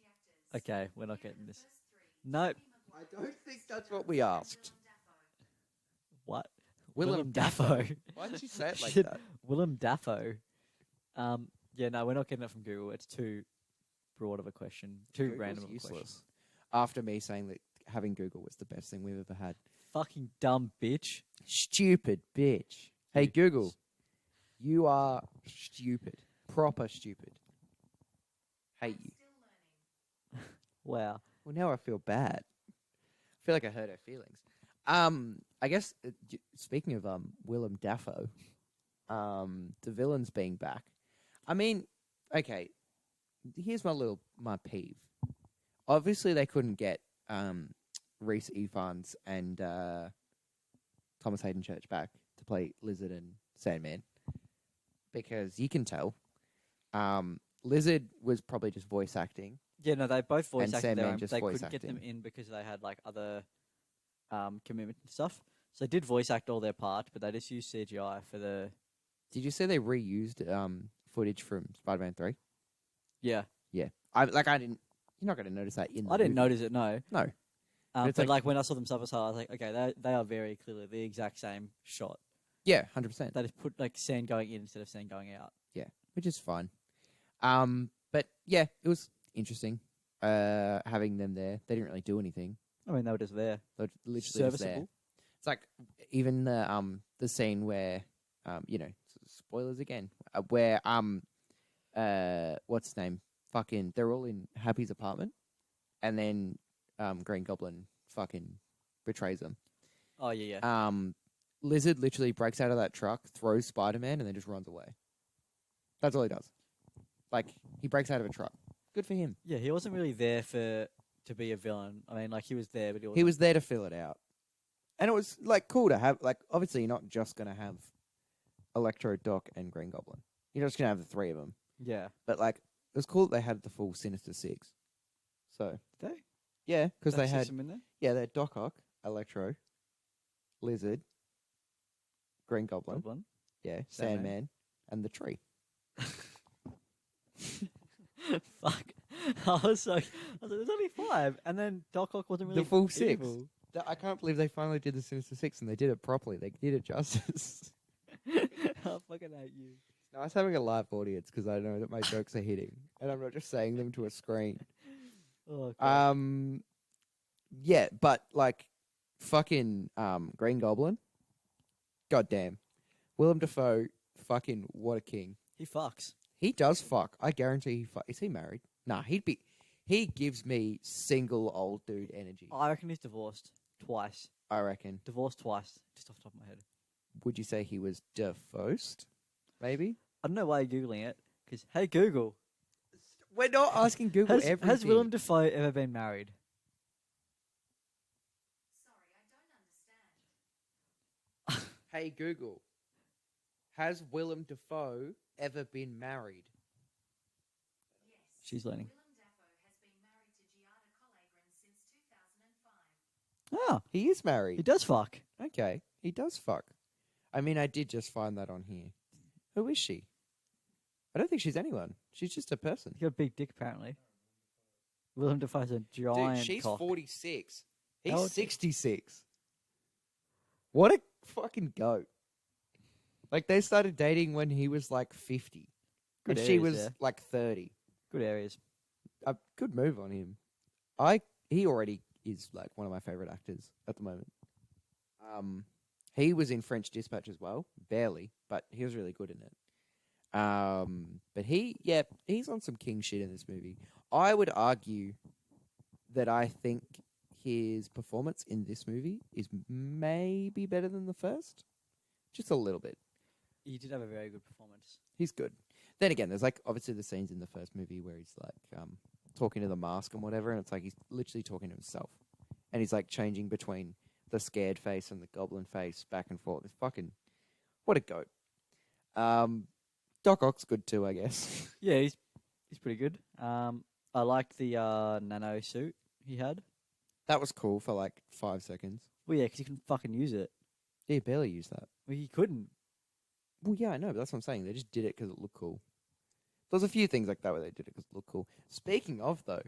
Speaker 3: actors.
Speaker 2: Okay, we're not
Speaker 3: Here are
Speaker 2: getting
Speaker 3: the
Speaker 2: this.
Speaker 3: first three.
Speaker 2: Nope.
Speaker 1: I don't think that's what we asked.
Speaker 2: What?
Speaker 1: Willem
Speaker 2: Dafoe.
Speaker 1: Why did you say it like
Speaker 2: Shit.
Speaker 1: that?
Speaker 2: Willem Dafoe. Yeah, no, we're not getting it from Google. It's too broad of a question. Too
Speaker 1: Google's
Speaker 2: random of a
Speaker 1: useless.
Speaker 2: question.
Speaker 1: After me saying that having Google was the best thing we've ever had.
Speaker 2: Fucking dumb bitch.
Speaker 1: Stupid bitch. Hey
Speaker 2: Dude.
Speaker 1: Google, you are stupid. Proper stupid. Hate you.
Speaker 3: Still learning.
Speaker 2: Wow.
Speaker 1: Well, now I feel bad. I feel like I hurt her feelings. I guess speaking of Willem Dafoe, the villains being back. I mean, okay. Here's my peeve. Obviously, they couldn't get Reese Ifans and Thomas Hayden Church back to play Lizard and Sandman because you can tell Lizard was probably just voice acting.
Speaker 2: Yeah, no, they both voice
Speaker 1: And
Speaker 2: acted their
Speaker 1: Sandman
Speaker 2: own.
Speaker 1: just
Speaker 2: They
Speaker 1: voice
Speaker 2: couldn't get them
Speaker 1: acting.
Speaker 2: in because they had like other commitment and stuff. So they did voice act all their part, but they just used CGI for the.
Speaker 1: Did you say they reused footage from Spider-Man 3?
Speaker 2: Yeah,
Speaker 1: I didn't. You're not going to notice that in the
Speaker 2: I didn't
Speaker 1: movie.
Speaker 2: notice it. No,
Speaker 1: No.
Speaker 2: but
Speaker 1: it's like-
Speaker 2: like when I saw them side by side, I was like, okay, they are very clearly the exact same shot.
Speaker 1: Yeah, 100%.
Speaker 2: They just put like sand going in instead of sand going out.
Speaker 1: Which is fine. But yeah, it was interesting having them there. They didn't really do anything.
Speaker 2: I mean, they were just there.
Speaker 1: They were literally just there.
Speaker 2: Serviceable.
Speaker 1: It's like even the scene where spoilers again, where what's his name? Fucking they're all in Happy's apartment and then Green Goblin fucking betrays them.
Speaker 2: Oh yeah.
Speaker 1: Lizard literally breaks out of that truck, throws Spider-Man, and then just runs away. That's all he does. Like, he breaks out of a truck. Good for him.
Speaker 2: Yeah, he wasn't really there to be a villain. I mean, like he was there, but he wasn't.
Speaker 1: He was there to fill it out. And it was, like, cool to have, like, obviously you're not just going to have Electro, Doc, and Green Goblin. You're just going to have the three of them.
Speaker 2: Yeah.
Speaker 1: But, like, it was cool that they had the full Sinister Six. So,
Speaker 2: Did they?
Speaker 1: yeah, because they
Speaker 2: That
Speaker 1: had,
Speaker 2: system in there?
Speaker 1: they had Doc Ock, Electro, Lizard, Green Goblin,
Speaker 2: Goblin.
Speaker 1: yeah,
Speaker 2: Sandman.
Speaker 1: Sandman, and the tree.
Speaker 2: Fuck. I was like, there's only 5, and then Doc Ock wasn't really
Speaker 1: The full 6.
Speaker 2: evil.
Speaker 1: I can't believe they finally did the Sinister Six and they did it properly. They did it justice.
Speaker 2: I fucking hate you.
Speaker 1: No, I was having a live audience because I know that my jokes are hitting, and I'm not just saying them to a screen.
Speaker 2: Oh, God.
Speaker 1: Yeah, but like, fucking Green Goblin. Goddamn, Willem Dafoe. Fucking what a king.
Speaker 2: He fucks.
Speaker 1: He does fuck. I guarantee he fuck. Is he married? Nah, he'd be. He gives me single old dude energy.
Speaker 2: I reckon he's divorced twice.
Speaker 1: I reckon.
Speaker 2: Divorced twice, just off the top of my head.
Speaker 1: Would you say he was divorced? Maybe.
Speaker 2: I don't know why you're Googling it, because, hey, Google.
Speaker 1: We're not asking Google everything.
Speaker 2: Has Willem Dafoe ever been married?
Speaker 3: Sorry, I don't understand.
Speaker 1: Hey Google, has Willem Dafoe ever been married?
Speaker 3: Yes.
Speaker 2: She's learning.
Speaker 3: Willem Dafoe has been married to Giada Collagrand since 2005.
Speaker 2: Oh,
Speaker 1: He is married.
Speaker 2: he does fuck.
Speaker 1: Okay, he does fuck. I mean, I did just find that on here. Who is she? I don't think she's anyone. She's just a person.
Speaker 2: He's got a big dick, apparently. Willem Dafoe's a giant
Speaker 1: Dude, she's
Speaker 2: cock.
Speaker 1: 46.
Speaker 2: How
Speaker 1: He's
Speaker 2: old-
Speaker 1: 66. What a fucking goat. Like, they started dating when he was like 50.
Speaker 2: Good
Speaker 1: and she
Speaker 2: areas
Speaker 1: was
Speaker 2: there.
Speaker 1: like 30.
Speaker 2: Good areas.
Speaker 1: A good move on him. He already is like one of my favorite actors at the moment. He was in French Dispatch as well, barely, but he was really good in it. But he's on some king shit in this movie. I would argue that I think his performance in this movie is maybe better than the first, just a little bit.
Speaker 2: He did have a very good performance.
Speaker 1: He's good. Then again, there's like obviously the scenes in the first movie where he's like talking to the mask and whatever, and it's like he's literally talking to himself, and he's like changing between the scared face and the goblin face back and forth. It's fucking what a goat. Doc Ock's good too, I guess.
Speaker 2: Yeah, he's pretty good. I liked the nano suit he had.
Speaker 1: That was cool for like 5 seconds.
Speaker 2: Well, yeah, because he couldn't fucking use it.
Speaker 1: Yeah, he barely used that.
Speaker 2: Well, he couldn't.
Speaker 1: Well, yeah, I know, but that's what I'm saying. They just did it because it looked cool. There's a few things like that where they did it because it looked cool. Speaking of, though,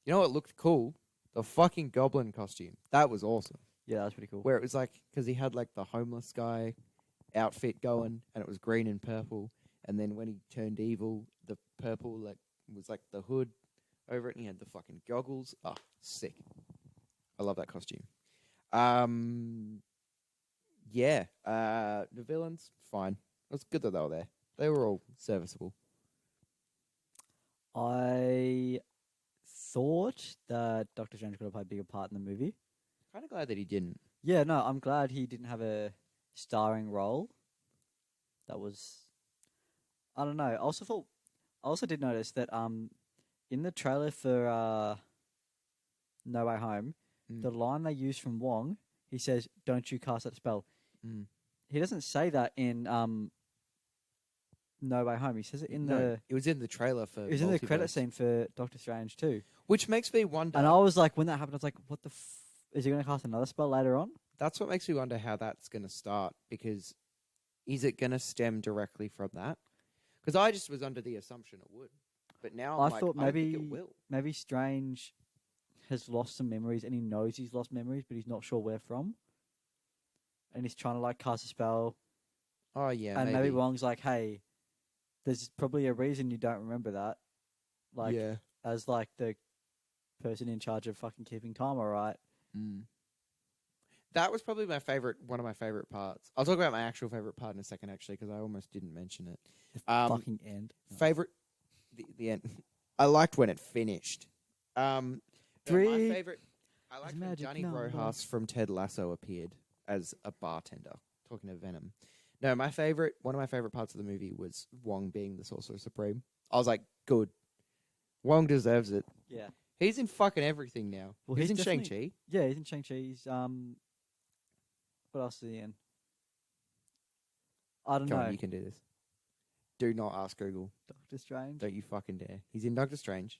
Speaker 1: you know what looked cool? The fucking goblin costume. That was awesome.
Speaker 2: Yeah, that was pretty cool.
Speaker 1: Where it was like, because he had like the homeless guy outfit going, and it was green and purple. And then when he turned evil, the purple like was like the hood over it, and he had the fucking goggles. Oh, sick. I love that costume. Yeah. The villains, fine. It was good that they were there. They were all serviceable.
Speaker 2: I thought that Doctor Strange could have played a bigger part in the movie.
Speaker 1: Kind of glad that he didn't.
Speaker 2: Yeah, no, I'm glad he didn't have a starring role. That was, I don't know. I also did notice that in the trailer for No Way Home, the line they used from Wong, he says, "Don't you cast that spell."
Speaker 1: Mm.
Speaker 2: He doesn't say that in No Way Home. He says it in
Speaker 1: It was in the trailer for.
Speaker 2: it was in the credit
Speaker 1: Multiverse.
Speaker 2: scene for Doctor Strange too.
Speaker 1: Which makes me wonder.
Speaker 2: And I was like, when that happened, I was like, "What the? Is he going to cast another spell later on?"
Speaker 1: That's what makes me wonder how that's going to start, because is it going to stem directly from that? Because I just was under the assumption it would, but now
Speaker 2: I
Speaker 1: I'm like,
Speaker 2: thought
Speaker 1: I don't think
Speaker 2: maybe
Speaker 1: it will.
Speaker 2: maybe Strange has lost some memories, and he knows he's lost memories, but he's not sure where from. And he's trying to like cast a spell,
Speaker 1: Oh yeah,
Speaker 2: and maybe Wong's like, "Hey, there's probably a reason you don't remember that." Like,
Speaker 1: yeah.
Speaker 2: as like the person in charge of fucking keeping time, all right.
Speaker 1: That was probably one of my favorite parts. I'll talk about my actual favorite part in a second, actually, because I almost didn't mention it.
Speaker 2: Fucking end.
Speaker 1: Favorite, the end. I liked when it finished. My
Speaker 2: Three
Speaker 1: favorite. I liked when
Speaker 2: magic
Speaker 1: Johnny
Speaker 2: number.
Speaker 1: Rojas from Ted Lasso appeared as a bartender talking to Venom. No, one of my favorite parts of the movie was Wong being the Sorcerer Supreme. I was like, good. Wong deserves it.
Speaker 2: Yeah.
Speaker 1: He's in fucking everything now.
Speaker 2: Well,
Speaker 1: he's in
Speaker 2: definitely-
Speaker 1: Shang-Chi.
Speaker 2: Yeah, he's in Shang-Chi. He's what else is he in? I don't
Speaker 1: Come
Speaker 2: know.
Speaker 1: on, you can do this. Do not ask Google.
Speaker 2: Doctor Strange.
Speaker 1: Don't you fucking dare. He's in Doctor Strange.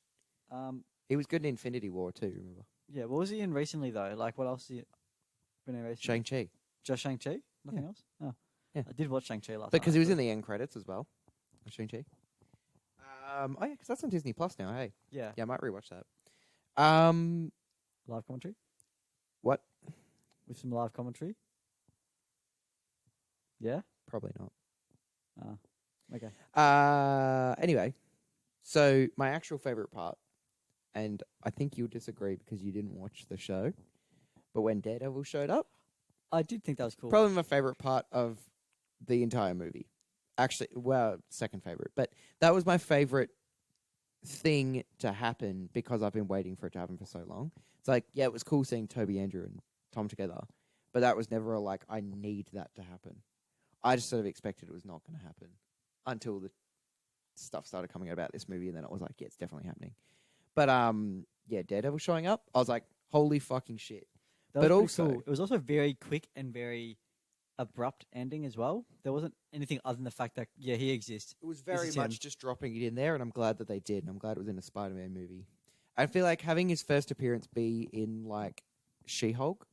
Speaker 2: Um,
Speaker 1: He was good in Infinity War too, remember?
Speaker 2: yeah. What was he in recently though? Like, what else? He been in recently?
Speaker 1: Shang-Chi.
Speaker 2: Just Shang-Chi? Nothing else? Oh.
Speaker 1: Yeah.
Speaker 2: I did watch Shang-Chi last night.
Speaker 1: Because he was in
Speaker 2: actually.
Speaker 1: the end credits as well. Of Shang-Chi. Oh yeah, because that's on Disney Plus now, hey.
Speaker 2: Yeah.
Speaker 1: Yeah, I might rewatch that.
Speaker 2: Live commentary?
Speaker 1: What?
Speaker 2: With some live commentary? Yeah?
Speaker 1: Probably not.
Speaker 2: Okay.
Speaker 1: Anyway, so my actual favorite part, and I think you'll disagree because you didn't watch the show, but when Daredevil showed up,
Speaker 2: I did think that was cool.
Speaker 1: probably my favorite part of the entire movie. Actually, well, second favorite, but that was my favorite thing to happen because I've been waiting for it to happen for so long. It's like, yeah, it was cool seeing Toby, Andrew, and Tom together, but that was never I need that to happen. I just sort of expected it was not going to happen until the stuff started coming out about this movie, and then I was like, yeah, it's definitely happening. But yeah, Daredevil showing up, I was like, holy fucking shit.
Speaker 2: That
Speaker 1: But
Speaker 2: was pretty
Speaker 1: also-
Speaker 2: cool. It was also very quick and very abrupt ending as well. There wasn't anything other than the fact that, yeah, he exists.
Speaker 1: It was very
Speaker 2: is
Speaker 1: much
Speaker 2: him.
Speaker 1: just dropping it in there, and I'm glad that they did, and I'm glad it was in a Spider-Man movie. I feel like having his first appearance be in, like, She-Hulk,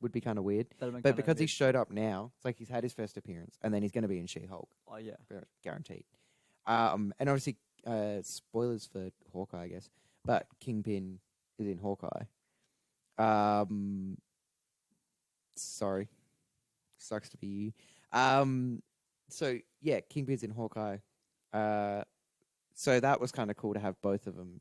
Speaker 1: would be kind of weird.
Speaker 2: That'd been
Speaker 1: But
Speaker 2: kinda
Speaker 1: because he
Speaker 2: weird.
Speaker 1: showed up now, it's like he's had his first appearance, and then he's going to be in She-Hulk,
Speaker 2: Oh, yeah.
Speaker 1: guaranteed. And obviously, spoilers for Hawkeye, I guess, but Kingpin is in Hawkeye. Sorry. Sucks to be you. So, yeah, Kingpin's in Hawkeye. So that was kind of cool to have both of them,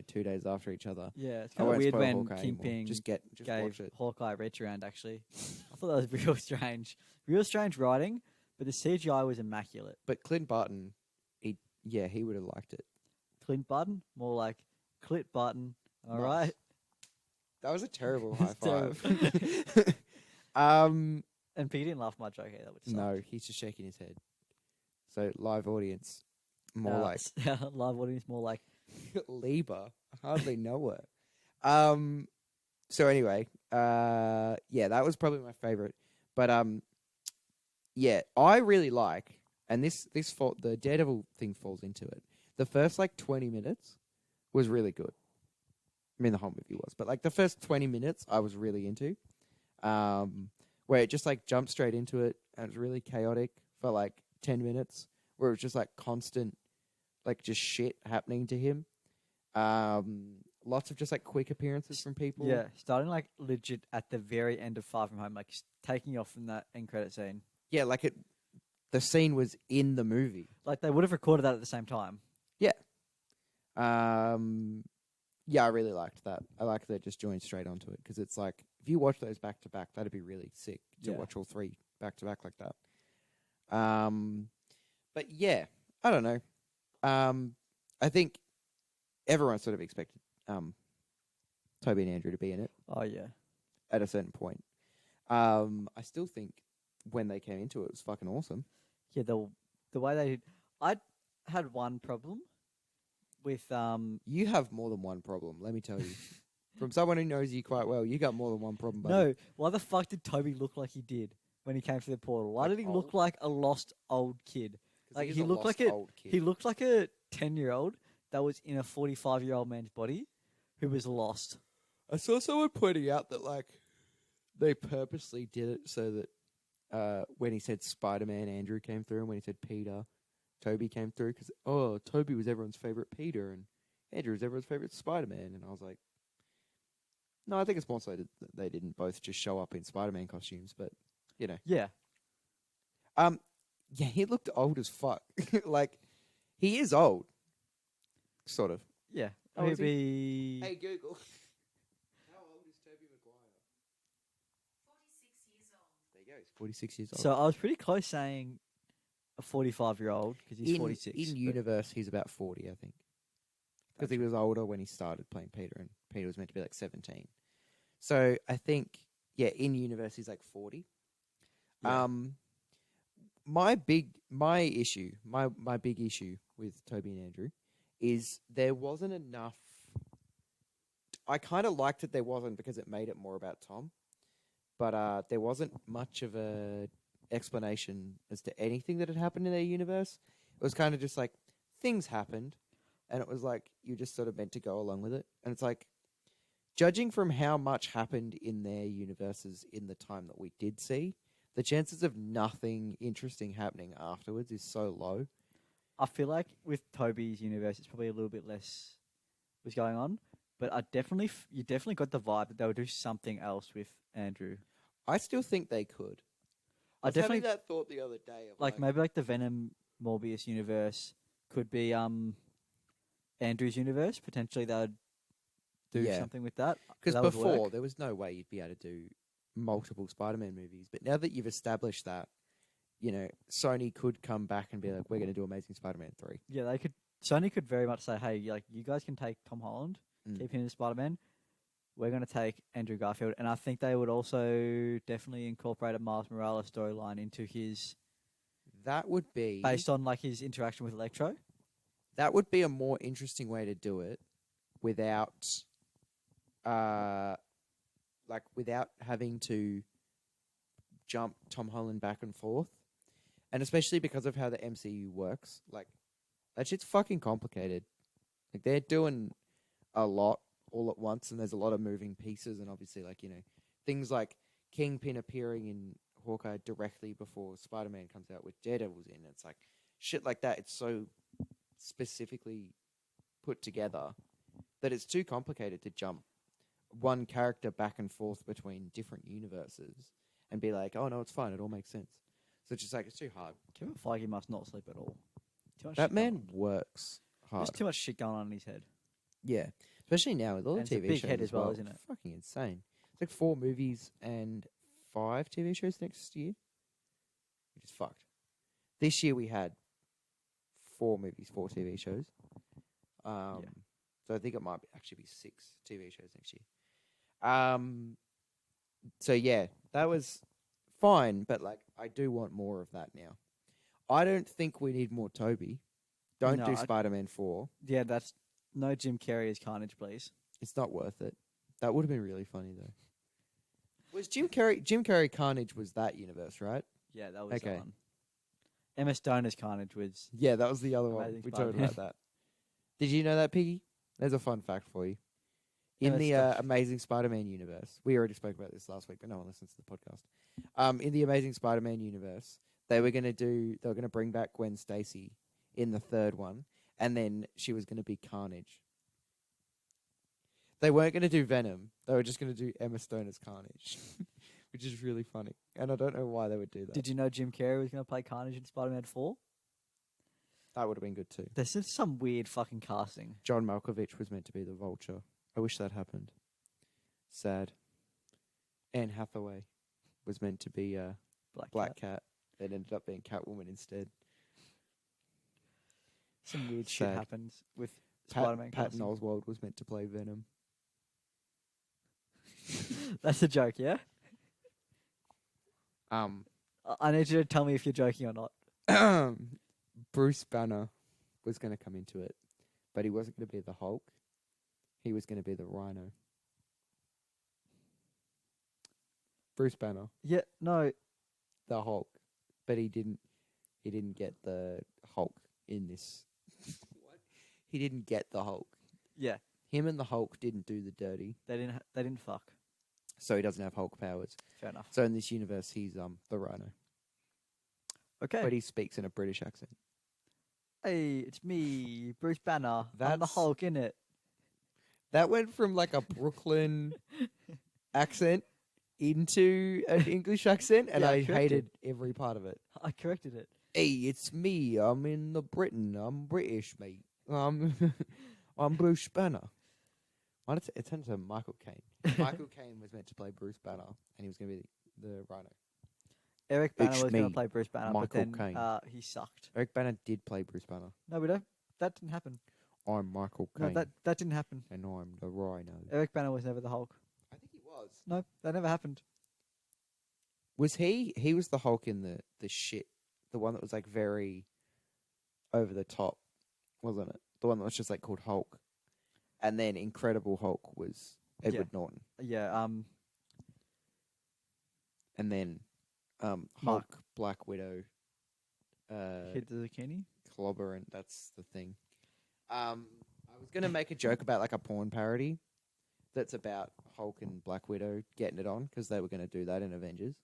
Speaker 1: 2 days after each other.
Speaker 2: Yeah, it's
Speaker 1: I
Speaker 2: kind of
Speaker 1: won't
Speaker 2: weird
Speaker 1: spoil
Speaker 2: when
Speaker 1: Hawkeye anymore.
Speaker 2: Kingpin
Speaker 1: Just watch
Speaker 2: gave
Speaker 1: it.
Speaker 2: Hawkeye reach around, actually. I thought that was real strange. Real strange writing, but the CGI was immaculate.
Speaker 1: But Clint Barton, he would have liked it.
Speaker 2: Clint Barton? More like Clit Barton. All
Speaker 1: Nice.
Speaker 2: right.
Speaker 1: That was a terrible high
Speaker 2: It's
Speaker 1: five.
Speaker 2: And Pete didn't laugh my joke either, which
Speaker 1: No, he's just shaking his head. So live audience, more like
Speaker 2: live audience, more like
Speaker 1: Lieber. I hardly know her. So anyway, yeah, that was probably my favorite. But yeah, I really like, and the Daredevil thing falls into it. The first 20 minutes was really good. I mean, the whole movie was, but the first 20 minutes I was really into. Where it just jumped straight into it, and it was really chaotic for 10 minutes, where it was just constant, just shit happening to him. Lots of just quick appearances from people.
Speaker 2: yeah, starting legit at the very end of Far From Home, taking off from that end credit scene.
Speaker 1: Yeah, the scene was in the movie.
Speaker 2: They would have recorded that at the same time.
Speaker 1: Yeah. Yeah, I really liked that. I like that it just joined straight onto it, because it's if you watch those back to back, that'd be really sick to
Speaker 2: Yeah.
Speaker 1: watch all three back to back like that. But yeah, I don't know. I think everyone sort of expected Toby and Andrew to be in it
Speaker 2: Oh yeah.
Speaker 1: at a certain point. I still think when they came into it, it was fucking awesome.
Speaker 2: Yeah, the way they did. I had one problem with
Speaker 1: You have more than one problem, let me tell you. From someone who knows you quite well, you got more than one problem, buddy.
Speaker 2: No, why the fuck did Toby look like he did when he came through the portal? Why
Speaker 1: Like
Speaker 2: did he look
Speaker 1: old?
Speaker 2: like a lost old kid?
Speaker 1: 'Cause
Speaker 2: Like
Speaker 1: is
Speaker 2: he
Speaker 1: a
Speaker 2: looked
Speaker 1: lost
Speaker 2: like a
Speaker 1: old kid.
Speaker 2: he looked like a 10-year-old that was in a 45-year-old man's body who was lost.
Speaker 1: I saw someone pointing out that like they purposely did it so that when he said Spider-Man, Andrew came through, and when he said Peter, Toby came through because Toby was everyone's favorite Peter and Andrew was everyone's favorite Spider-Man, and I was like, no, I think it's more so that they didn't both just show up in Spider-Man costumes, but you know,
Speaker 2: Yeah,
Speaker 1: yeah, he looked old as fuck. Like he is old, sort of.
Speaker 2: yeah.
Speaker 1: Oh,
Speaker 2: He'd
Speaker 1: is he?
Speaker 2: be
Speaker 1: Hey Google, how old is Toby Maguire?
Speaker 3: 46 years old.
Speaker 1: There you go, he's 46 years old.
Speaker 2: so I was pretty close saying a 45-year-old because he's
Speaker 1: in,
Speaker 2: 46.
Speaker 1: In
Speaker 2: but-
Speaker 1: universe, he's about 40, I think. Because he was older when he started playing Peter, and Peter was meant to be like 17. So I think, yeah, in universe, he's like 40.
Speaker 2: Yeah.
Speaker 1: My big issue with Toby and Andrew is there wasn't enough. I kind of liked it there wasn't because it made it more about Tom, but there wasn't much of a explanation as to anything that had happened in their universe. It was kind of just like things happened, and it was like you just sort of meant to go along with it. And it's like, judging from how much happened in their universes in the time that we did see, the chances of nothing interesting happening afterwards is so low.
Speaker 2: I feel like with Toby's universe, it's probably a little bit less was going on, but you definitely got the vibe that they would do something else with Andrew.
Speaker 1: I still think they could.
Speaker 2: I
Speaker 1: was having
Speaker 2: definitely
Speaker 1: that thought the other day. Of
Speaker 2: like maybe like the Venom Morbius universe could be Andrew's universe. Potentially they would do
Speaker 1: Yeah.
Speaker 2: something with that
Speaker 1: because
Speaker 2: that would
Speaker 1: before
Speaker 2: work.
Speaker 1: there was no way you'd be able to do multiple Spider-Man movies. But now that you've established that, you know, Sony could come back and be like, "We're going to do Amazing Spider-Man 3."
Speaker 2: Yeah, they could. Sony could very much say, "Hey, like you guys can take Tom Holland,
Speaker 1: Mm.
Speaker 2: keep him as Spider-Man. We're going to take Andrew Garfield," and I think they would also definitely incorporate a Miles Morales storyline into his
Speaker 1: That would be
Speaker 2: based on like his interaction with Electro.
Speaker 1: that would be a more interesting way to do it without without having to jump Tom Holland back and forth. And especially because of how the MCU works, like that shit's fucking complicated. Like they're doing a lot all at once and there's a lot of moving pieces, and obviously like, you know, things like Kingpin appearing in Hawkeye directly before Spider-Man comes out with Daredevil's in. It's like shit like that. It's so specifically put together that it's too complicated to jump one character back and forth between different universes and be like, oh no, it's fine, it all makes sense. So it's just like, it's too hard.
Speaker 2: Kevin Feige must not sleep at all. Too much
Speaker 1: That
Speaker 2: shit going
Speaker 1: man
Speaker 2: on.
Speaker 1: works hard.
Speaker 2: There's too much shit going on in his head.
Speaker 1: Yeah. Especially now with all the
Speaker 2: And it's a
Speaker 1: TV
Speaker 2: big
Speaker 1: shows
Speaker 2: head as well, isn't it?
Speaker 1: Fucking insane. It's like 4 movies and 5 TV shows next year. Which is fucked. This year we had 4 movies, 4 TV shows. So I think it might actually be 6 TV shows next year. So yeah, that was fine, but like I do want more of that now. I don't think we need more Toby. Don't
Speaker 2: No,
Speaker 1: do
Speaker 2: I-
Speaker 1: Spider-Man 4.
Speaker 2: Yeah, that's no Jim Carrey as Carnage, please.
Speaker 1: It's not worth it. That would have been really funny though. Was Jim Carrey Carnage was that universe, right?
Speaker 2: Yeah, that was
Speaker 1: Okay.
Speaker 2: on. Emma Stone as Carnage was
Speaker 1: Yeah, that was the other one.
Speaker 2: Amazing
Speaker 1: We talked
Speaker 2: Spider-Man.
Speaker 1: about that. Did you know that, Piggy? There's a fun fact for you. In
Speaker 2: Emma
Speaker 1: the
Speaker 2: Stone.
Speaker 1: Amazing Spider-Man universe, we already spoke about this last week, but no one listens to the podcast. In the Amazing Spider-Man universe, they were going to bring back Gwen Stacy in the third one, and then she was going to be Carnage. They weren't going to do Venom. They were just going to do Emma Stone as Carnage, which is really funny. And I don't know why they would do that.
Speaker 2: Did you know Jim Carrey was going to play Carnage in Spider-Man 4?
Speaker 1: That would have been good too.
Speaker 2: There's just some weird fucking casting.
Speaker 1: John Malkovich was meant to be the Vulture. I wish that happened. Sad. Anne Hathaway was meant to be Black Cat. It ended up being Catwoman instead.
Speaker 2: Some weird shit
Speaker 1: Sad.
Speaker 2: happens with Spider-Man
Speaker 1: Patton
Speaker 2: casting.
Speaker 1: Oswalt was meant to play Venom.
Speaker 2: That's a joke, yeah? I need you to tell me if you're joking or not.
Speaker 1: Bruce Banner was going to come into it, but he wasn't going to be the Hulk. He was going to be the Rhino. Bruce Banner,
Speaker 2: Yeah, no.
Speaker 1: the Hulk, but he didn't. He didn't get the Hulk in this. What? He didn't get the Hulk.
Speaker 2: Yeah,
Speaker 1: Him and the Hulk didn't do the dirty,
Speaker 2: they didn't fuck.
Speaker 1: so he doesn't have Hulk powers.
Speaker 2: Fair enough.
Speaker 1: So in this universe, he's the Rhino,
Speaker 2: Okay.
Speaker 1: but he speaks in a British accent.
Speaker 2: Hey, it's me, Bruce Banner. I'm the
Speaker 1: That's-
Speaker 2: Hulk, innit?
Speaker 1: That went from like a Brooklyn accent into an English accent, and
Speaker 2: Yeah,
Speaker 1: I
Speaker 2: corrected.
Speaker 1: hated every part of it.
Speaker 2: I corrected it.
Speaker 1: Hey, it's me. I'm in the Britain. I'm British, mate. I'm Bruce Banner. Why did it turn into Michael Caine? Michael Caine was meant to play Bruce Banner, and he was going to be the Rhino.
Speaker 2: Eric Banner
Speaker 1: It's
Speaker 2: was going
Speaker 1: me,
Speaker 2: to play Bruce Banner,
Speaker 1: Michael
Speaker 2: but then
Speaker 1: Caine.
Speaker 2: he sucked.
Speaker 1: Eric Banner did play Bruce Banner.
Speaker 2: No, we don't. That didn't happen.
Speaker 1: I'm Michael
Speaker 2: No,
Speaker 1: Caine,
Speaker 2: that didn't happen.
Speaker 1: and I'm the Rhino.
Speaker 2: Eric Banner was never the Hulk.
Speaker 1: I think he was.
Speaker 2: No, that never happened.
Speaker 1: Was he? He was the Hulk in the shit, the one that was like very over the top, wasn't it? The one that was just like called Hulk, and then Incredible Hulk was Edward Norton,
Speaker 2: Yeah.
Speaker 1: and then
Speaker 2: Mark.
Speaker 1: Hulk, Black Widow,
Speaker 2: Hit the zucchini.
Speaker 1: Clobber, and that's the thing. I was gonna make a joke about like a porn parody that's about Hulk and Black Widow getting it on because they were gonna do that in Avengers.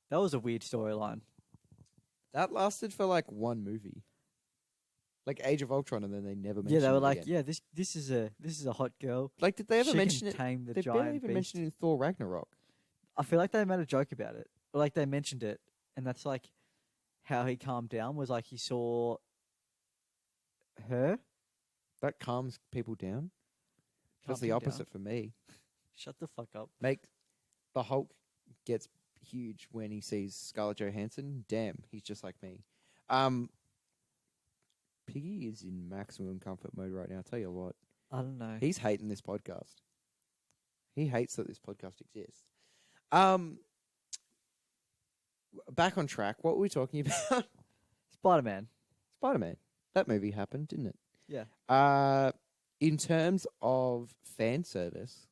Speaker 2: That was a weird storyline.
Speaker 1: That lasted for like one movie, like Age of Ultron, and then they never mentioned.
Speaker 2: Yeah, they were
Speaker 1: it
Speaker 2: like,
Speaker 1: again.
Speaker 2: yeah, this is a hot girl.
Speaker 1: Like, did they ever
Speaker 2: She
Speaker 1: mention
Speaker 2: can
Speaker 1: it?
Speaker 2: tame the
Speaker 1: They barely
Speaker 2: giant
Speaker 1: even
Speaker 2: beast.
Speaker 1: mentioned it in Thor Ragnarok.
Speaker 2: I feel like they made a joke about it, or like they mentioned it, and that's like how he calmed down. Was like he saw her.
Speaker 1: That calms people down. That's
Speaker 2: Calmed
Speaker 1: the
Speaker 2: him
Speaker 1: opposite
Speaker 2: down.
Speaker 1: for me.
Speaker 2: Shut the fuck up.
Speaker 1: Make the Hulk gets huge when he sees Scarlett Johansson. Damn, he's just like me. Piggy is in maximum comfort mode right now. I'll tell you what,
Speaker 2: I don't know.
Speaker 1: he's hating this podcast. He hates that this podcast exists. Back on track. What were we talking about?
Speaker 2: Spider-Man.
Speaker 1: Spider-Man. That movie happened, didn't it?
Speaker 2: Yeah,
Speaker 1: In terms of fan service,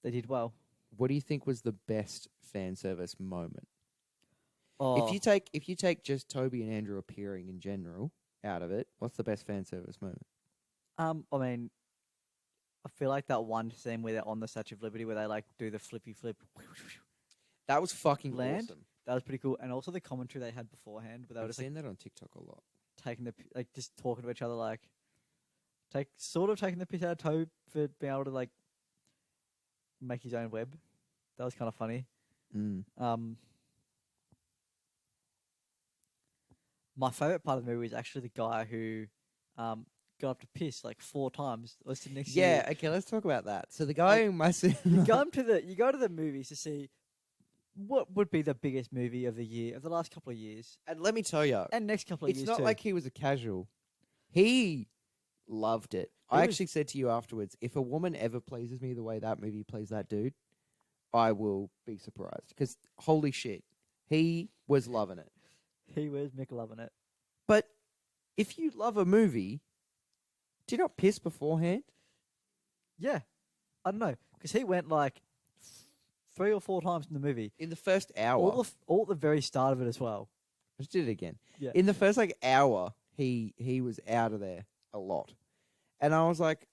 Speaker 2: they did well.
Speaker 1: what do you think was the best fan service moment?
Speaker 2: Oh,
Speaker 1: If you take just Toby and Andrew appearing in general out of it, what's the best fan service moment?
Speaker 2: I mean, I feel like that one scene where they're on the Statue of Liberty, where they like do the flippy flip.
Speaker 1: That was fucking
Speaker 2: Land?
Speaker 1: awesome.
Speaker 2: That was pretty cool, and also the commentary they had beforehand, where they were
Speaker 1: I've
Speaker 2: just like
Speaker 1: seen that on TikTok a lot.
Speaker 2: taking the like just talking to each other, like taking the piss out of Toby for being able to like make his own web. That was kind of funny. My favorite part of the movie is actually the guy who got up to piss like 4 times. Was sitting next to you.
Speaker 1: Yeah, okay, let's talk about that. So the guy who must
Speaker 2: You go to the movies to see what would be the biggest movie of the year, of the last couple of years,
Speaker 1: and let me tell you,
Speaker 2: and next couple of
Speaker 1: it's
Speaker 2: years
Speaker 1: not
Speaker 2: too.
Speaker 1: like he was a casual. He loved it.
Speaker 2: He
Speaker 1: I
Speaker 2: was-
Speaker 1: actually said to you afterwards, if a woman ever pleases me the way that movie plays that dude, I will be surprised. Because holy shit, he was loving it.
Speaker 2: He was Mick loving it.
Speaker 1: But if you love a movie, do you not piss beforehand?
Speaker 2: Yeah, I don't know, because he went like 3 or 4 times in the movie.
Speaker 1: In the first hour.
Speaker 2: All at the very start of it as well.
Speaker 1: I just did it again.
Speaker 2: Yeah.
Speaker 1: In the first hour, he was out of there a lot. And I was like,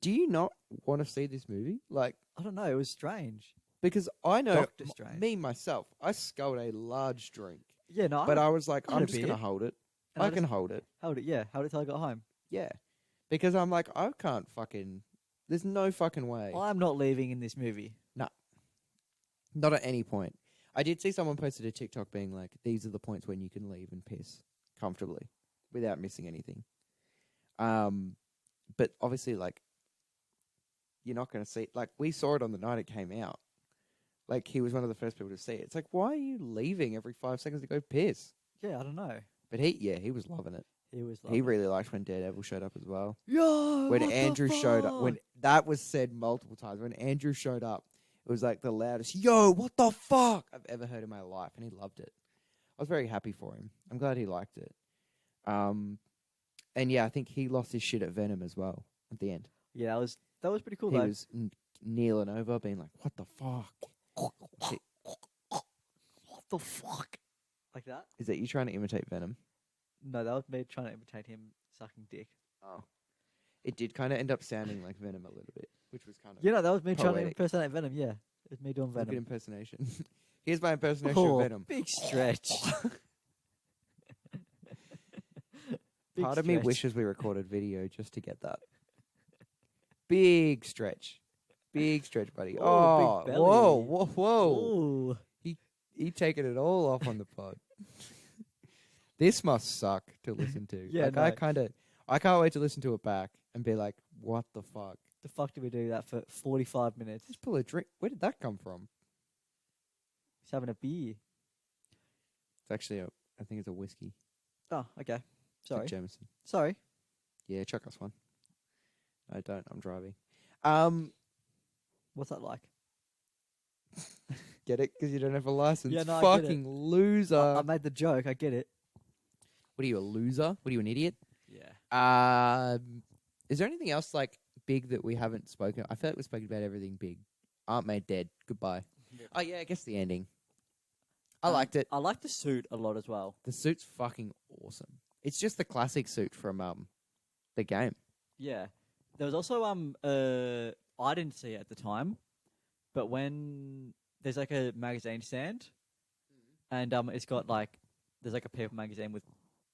Speaker 1: do you not want to see this movie? Like,
Speaker 2: I don't know. It was strange.
Speaker 1: because I know
Speaker 2: Doctor Strange.
Speaker 1: me myself, I sculled a large drink.
Speaker 2: Yeah, no.
Speaker 1: But I was like,
Speaker 2: I had
Speaker 1: I'm
Speaker 2: a
Speaker 1: just going to
Speaker 2: beer.
Speaker 1: hold it.
Speaker 2: And
Speaker 1: I
Speaker 2: I
Speaker 1: can
Speaker 2: just-
Speaker 1: hold it.
Speaker 2: held it. Yeah, held it till I got home.
Speaker 1: Yeah. Because I'm like, I can't fucking, there's no fucking way.
Speaker 2: I'm not leaving in this movie.
Speaker 1: Not at any point. I did see someone posted a TikTok being like, these are the points when you can leave and piss comfortably without missing anything. But obviously, like, you're not going to see, like, we saw it on the night it came out. Like, he was one of the first people to see it. It's like, why are you leaving every 5 seconds to go piss?
Speaker 2: Yeah, I don't know.
Speaker 1: But he was loving it.
Speaker 2: He was.
Speaker 1: He
Speaker 2: loving it.
Speaker 1: really liked when Daredevil showed up as well.
Speaker 2: Yo,
Speaker 1: When
Speaker 2: what the
Speaker 1: Andrew showed up, when
Speaker 2: fuck?
Speaker 1: that was said multiple times, when Andrew showed up, it was like the loudest "Yo, what the fuck" I've ever heard in my life, and he loved it. I was very happy for him. I'm glad he liked it. And yeah, I think he lost his shit at Venom as well at the end.
Speaker 2: Yeah, that was pretty cool.
Speaker 1: He
Speaker 2: though.
Speaker 1: was kneeling over, being like, "What the fuck?"
Speaker 2: What the fuck? Like that?
Speaker 1: Is that you trying to imitate Venom?
Speaker 2: No, that was me trying to imitate him sucking dick.
Speaker 1: Oh, it did kind of end up sounding like Venom a little bit, which was kind of
Speaker 2: Yeah, no, that was me trying to
Speaker 1: poetic.
Speaker 2: impersonate Venom. Yeah, it was me doing
Speaker 1: Good
Speaker 2: Venom.
Speaker 1: impersonation. Here's my impersonation
Speaker 2: Oh,
Speaker 1: of Venom.
Speaker 2: big stretch. Big
Speaker 1: Part of me
Speaker 2: stretch.
Speaker 1: wishes we recorded video just to get that. Big stretch. Big stretch, buddy.
Speaker 2: Oh,
Speaker 1: Oh,
Speaker 2: big
Speaker 1: whoa,
Speaker 2: belly.
Speaker 1: whoa, whoa.
Speaker 2: Ooh.
Speaker 1: He taking it all off on the pod. This must suck to listen to.
Speaker 2: Yeah,
Speaker 1: like,
Speaker 2: no.
Speaker 1: I can't wait to listen to it back and be like, what the fuck?
Speaker 2: The fuck did we do that for 45 minutes?
Speaker 1: Just pull a drink. Where did that come from?
Speaker 2: He's having a beer.
Speaker 1: It's actually I think it's a whiskey.
Speaker 2: Oh, okay.
Speaker 1: It's a
Speaker 2: Sorry.
Speaker 1: Jameson.
Speaker 2: Sorry.
Speaker 1: Yeah, chuck us one. I don't. I'm driving.
Speaker 2: What's that like?
Speaker 1: Get it? Because you don't have a license.
Speaker 2: Yeah, no, I get it.
Speaker 1: Fucking loser.
Speaker 2: I made the joke. I get it.
Speaker 1: What are you, a loser? What are you, an idiot?
Speaker 2: Yeah.
Speaker 1: Is there anything else like big that we haven't spoken? I feel like we've spoken about everything big. Aunt May dead. Goodbye.
Speaker 2: Yep.
Speaker 1: Oh yeah, I guess the ending. I liked it.
Speaker 2: I like the suit a lot as well.
Speaker 1: The suit's fucking awesome. It's just the classic suit from the game.
Speaker 2: Yeah. There was also I didn't see it at the time, but when there's like a magazine stand, and it's got like there's like a People magazine with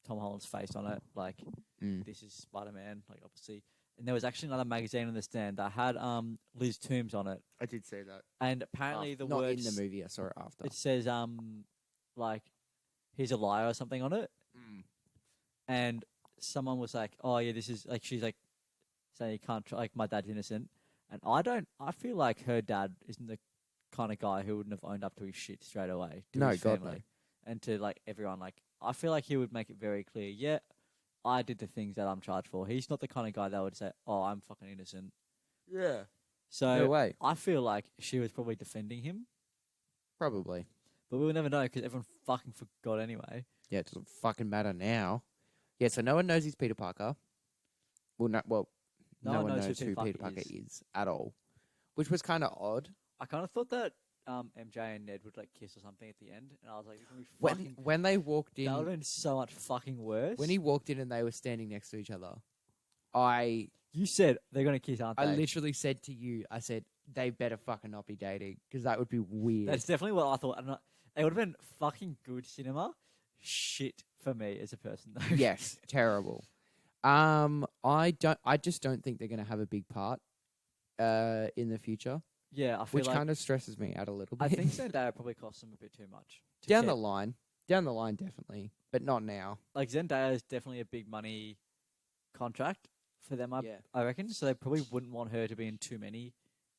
Speaker 2: Tom Holland's face on it, like this is Spider-Man, like obviously. And there was actually another magazine on the stand that had Liz Toombs on it,
Speaker 1: I did say that.
Speaker 2: and apparently the
Speaker 1: not
Speaker 2: words
Speaker 1: in the movie. I saw it after.
Speaker 2: it says like he's a liar or something on it, and someone was like, oh yeah, this is like she's like saying you can't like my dad's innocent, and I feel like her dad isn't the kind of guy who wouldn't have owned up to his shit straight away to
Speaker 1: No,
Speaker 2: his
Speaker 1: God,
Speaker 2: family
Speaker 1: no.
Speaker 2: and to like everyone. Like I feel like he would make it very clear, yeah, I did the things that I'm charged for. He's not the kind of guy that would say, oh, I'm fucking innocent.
Speaker 1: Yeah.
Speaker 2: So
Speaker 1: No way.
Speaker 2: I feel like she was probably defending him,
Speaker 1: Probably.
Speaker 2: but we'll never know because everyone fucking forgot anyway.
Speaker 1: Yeah, it doesn't fucking matter now. Yeah, so no one knows he's Peter Parker. Well, no one knows who Peter Parker is at all, which was kind of odd.
Speaker 2: I kind of thought that MJ and Ned would like kiss or something at the end, and I was like,
Speaker 1: When they walked
Speaker 2: that would have
Speaker 1: in,
Speaker 2: been so much fucking worse.
Speaker 1: when he walked in and they were standing next to each other,
Speaker 2: You said they're gonna kiss, aren't they?
Speaker 1: I literally said to you, I said they better fucking not be dating because that would be weird.
Speaker 2: That's definitely what I thought. It would have been fucking good cinema. Shit for me as a person, though.
Speaker 1: Yes, terrible. I just don't think they're gonna have a big part in the future,
Speaker 2: Yeah, I feel
Speaker 1: which
Speaker 2: like
Speaker 1: kind of stresses me out a little bit.
Speaker 2: I think Zendaya probably cost them a bit too much. to
Speaker 1: down
Speaker 2: keep.
Speaker 1: the line, definitely, but not now.
Speaker 2: Like Zendaya is definitely a big money contract for them.
Speaker 1: Yeah.
Speaker 2: I reckon. So they probably wouldn't want her to be in too many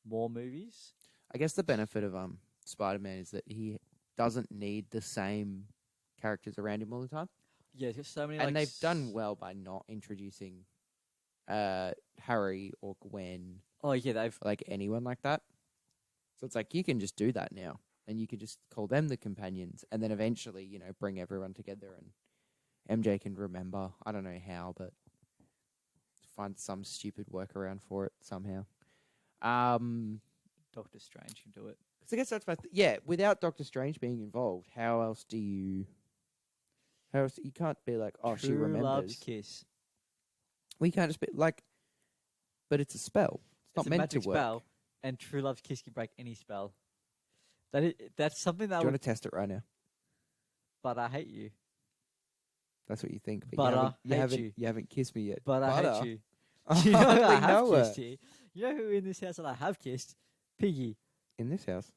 Speaker 2: more movies.
Speaker 1: I guess the benefit of Spider-Man is that he doesn't need the same characters around him all the time,
Speaker 2: Yeah, there's so many.
Speaker 1: and
Speaker 2: like,
Speaker 1: they've done well by not introducing Harry or Gwen,
Speaker 2: Oh yeah, they've.
Speaker 1: like anyone like that. So it's like you can just do that now, and you can just call them the companions, and then eventually, bring everyone together, and MJ can remember. I don't know how, but find some stupid workaround for it somehow.
Speaker 2: Doctor Strange can do it.
Speaker 1: Because I guess that's without Doctor Strange being involved, how else do you? How else you can't be like, oh, she
Speaker 2: True
Speaker 1: remembers.
Speaker 2: Love's kiss.
Speaker 1: We can't just be like, but it's a spell. It's not
Speaker 2: It's a
Speaker 1: meant
Speaker 2: magic
Speaker 1: to work.
Speaker 2: spell, and True Love's kiss can break any spell. That's something that
Speaker 1: Do you
Speaker 2: would.
Speaker 1: want to test it right now?
Speaker 2: But I hate you.
Speaker 1: That's what you think, but
Speaker 2: But
Speaker 1: you
Speaker 2: I
Speaker 1: haven't, you
Speaker 2: hate
Speaker 1: haven't,
Speaker 2: you.
Speaker 1: you haven't kissed me yet.
Speaker 2: But I
Speaker 1: Butter.
Speaker 2: hate you.
Speaker 1: Oh,
Speaker 2: You know who I
Speaker 1: we
Speaker 2: have
Speaker 1: know
Speaker 2: kissed
Speaker 1: it.
Speaker 2: here? You know who in this house that I have kissed? Piggy.
Speaker 1: In this house.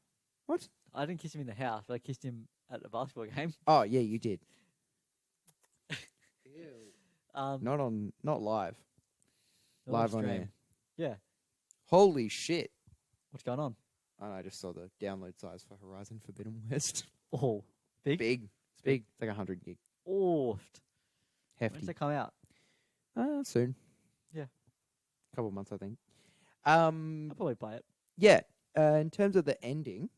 Speaker 1: What?
Speaker 2: I didn't kiss him in the house, but I kissed him at the basketball game.
Speaker 1: Oh yeah, you did.
Speaker 2: Not
Speaker 1: Not live. Live on air.
Speaker 2: Yeah.
Speaker 1: Holy shit!
Speaker 2: What's going on?
Speaker 1: I just saw the download size for Horizon Forbidden West.
Speaker 2: Oh, big.
Speaker 1: Big. It's big. It's like 100 gig.
Speaker 2: Oh, When's
Speaker 1: hefty.
Speaker 2: that come out?
Speaker 1: Soon.
Speaker 2: Yeah.
Speaker 1: Couple months, I think.
Speaker 2: I'll probably play it.
Speaker 1: Yeah. In terms of the ending,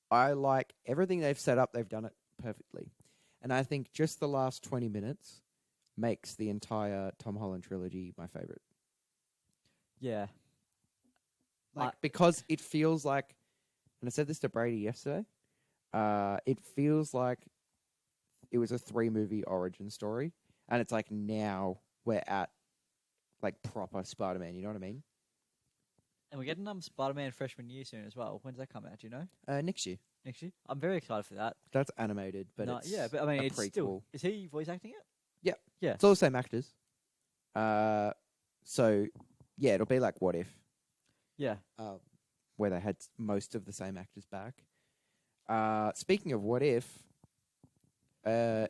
Speaker 1: I like everything they've set up. They've done it perfectly, and I think just the last 20 minutes makes the entire Tom Holland trilogy my favorite.
Speaker 2: Yeah.
Speaker 1: Because it feels like, and I said this to Brady yesterday, it feels like it was a 3-movie origin story, and it's like now we're at like proper Spider-Man. You know what I mean?
Speaker 2: And we're getting Spider-Man freshman year soon as well. When's that come out? Do you know?
Speaker 1: Next year.
Speaker 2: Next year? I'm very excited for that.
Speaker 1: That's animated, but
Speaker 2: No,
Speaker 1: it's
Speaker 2: yeah, but I mean,
Speaker 1: a
Speaker 2: it's
Speaker 1: prequel.
Speaker 2: still. Is he voice acting it?
Speaker 1: Yeah.
Speaker 2: Yeah.
Speaker 1: It's all the same actors. So yeah, it'll be like What If,
Speaker 2: Yeah.
Speaker 1: where they had most of the same actors back. Speaking of What If,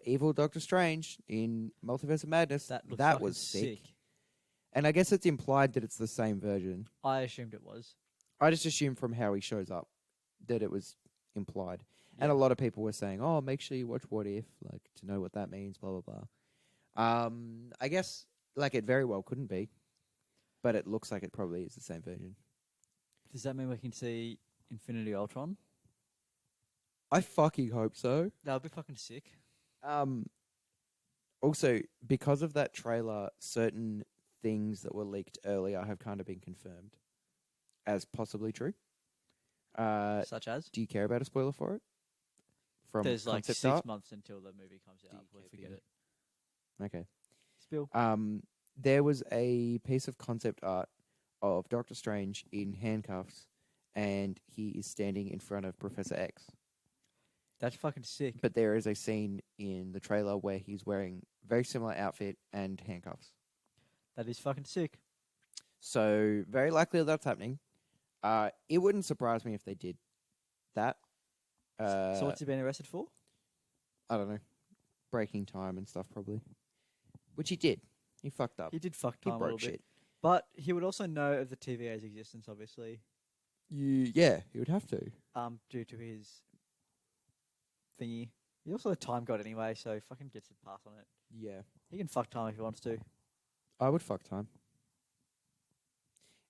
Speaker 1: evil Doctor Strange in Multiverse of Madness,
Speaker 2: That looks
Speaker 1: that
Speaker 2: fucking
Speaker 1: was sick. And I guess it's implied that it's the same version.
Speaker 2: I assumed it was.
Speaker 1: I just assumed from how he shows up that it was implied.
Speaker 2: Yeah.
Speaker 1: And a lot of people were saying, "Oh, make sure you watch What If, like to know what that means." Blah blah blah. I guess like it very well couldn't be, but it looks like it probably is the same version.
Speaker 2: Does that mean we can see Infinity Ultron?
Speaker 1: I fucking hope so.
Speaker 2: That would be fucking sick.
Speaker 1: Also, because of that trailer, certain things that were leaked earlier have kind of been confirmed as possibly true.
Speaker 2: Such as?
Speaker 1: Do you care about a spoiler for it? From
Speaker 2: There's like
Speaker 1: concept
Speaker 2: 6
Speaker 1: art?
Speaker 2: months until the movie comes out. We'll
Speaker 1: DKB.
Speaker 2: forget it.
Speaker 1: Okay.
Speaker 2: Spill.
Speaker 1: There was a piece of concept art of Doctor Strange in handcuffs, and he is standing in front of Professor X.
Speaker 2: That's fucking sick.
Speaker 1: But there is a scene in the trailer where he's wearing very similar outfit and handcuffs.
Speaker 2: That is fucking sick.
Speaker 1: So very likely that's happening. It wouldn't surprise me if they did that.
Speaker 2: So what's he been arrested for?
Speaker 1: I don't know. Breaking time and stuff probably. Which he did. He fucked up.
Speaker 2: He did fuck
Speaker 1: He
Speaker 2: time a little
Speaker 1: broke
Speaker 2: bit.
Speaker 1: shit.
Speaker 2: But he would also know of the TVA's existence, obviously,
Speaker 1: Yeah, he would have to.
Speaker 2: due to his thingy. He's also a time god anyway, so fucking gets a pass on it.
Speaker 1: Yeah.
Speaker 2: He can fuck time if he wants to.
Speaker 1: I would fuck time.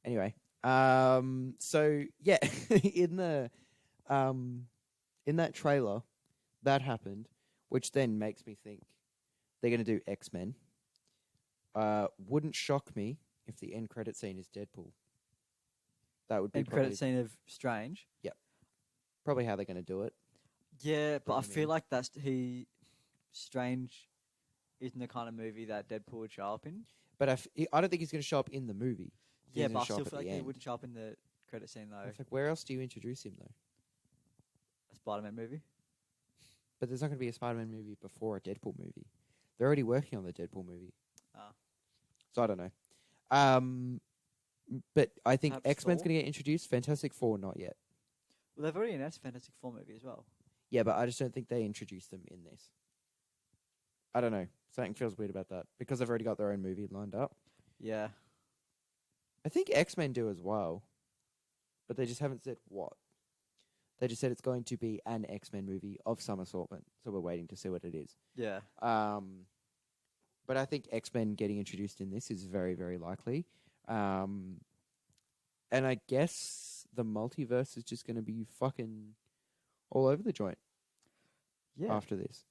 Speaker 1: Anyway, so yeah, in that trailer, that happened, which then makes me think they're going to do X-Men. Wouldn't shock me if the end credit scene is Deadpool. That would be
Speaker 2: End credit scene of Strange.
Speaker 1: probably how they're going to do it.
Speaker 2: Yeah, but I
Speaker 1: What do you
Speaker 2: feel
Speaker 1: mean?
Speaker 2: like Strange isn't the kind of movie that Deadpool would show up in.
Speaker 1: But I don't think he's going to show up in the movie.
Speaker 2: Yeah,
Speaker 1: He's
Speaker 2: but I
Speaker 1: gonna show
Speaker 2: still
Speaker 1: up
Speaker 2: feel
Speaker 1: at
Speaker 2: like
Speaker 1: the
Speaker 2: he
Speaker 1: end.
Speaker 2: wouldn't show up in the credit scene though.
Speaker 1: It's like, where else do you introduce him though?
Speaker 2: A Spider-Man movie.
Speaker 1: But there's not going to be a Spider-Man movie before a Deadpool movie. They're already working on the Deadpool movie.
Speaker 2: Ah.
Speaker 1: So I don't know. But I think
Speaker 2: Perhaps
Speaker 1: X-Men's
Speaker 2: Thor?
Speaker 1: going to get introduced. Fantastic Four, not yet.
Speaker 2: Well, they've already announced a Fantastic Four movie as well.
Speaker 1: Yeah, but I just don't think they introduced them in this. I don't know. Something feels weird about that. Because they've already got their own movie lined up.
Speaker 2: Yeah.
Speaker 1: I think X-Men do as well. But they just haven't said what. They just said it's going to be an X-Men movie of some assortment. So we're waiting to see what it is.
Speaker 2: Yeah.
Speaker 1: But I think X-Men getting introduced in this is very, very likely. And I guess the multiverse is just going to be fucking all over the joint
Speaker 2: Yeah.
Speaker 1: after this.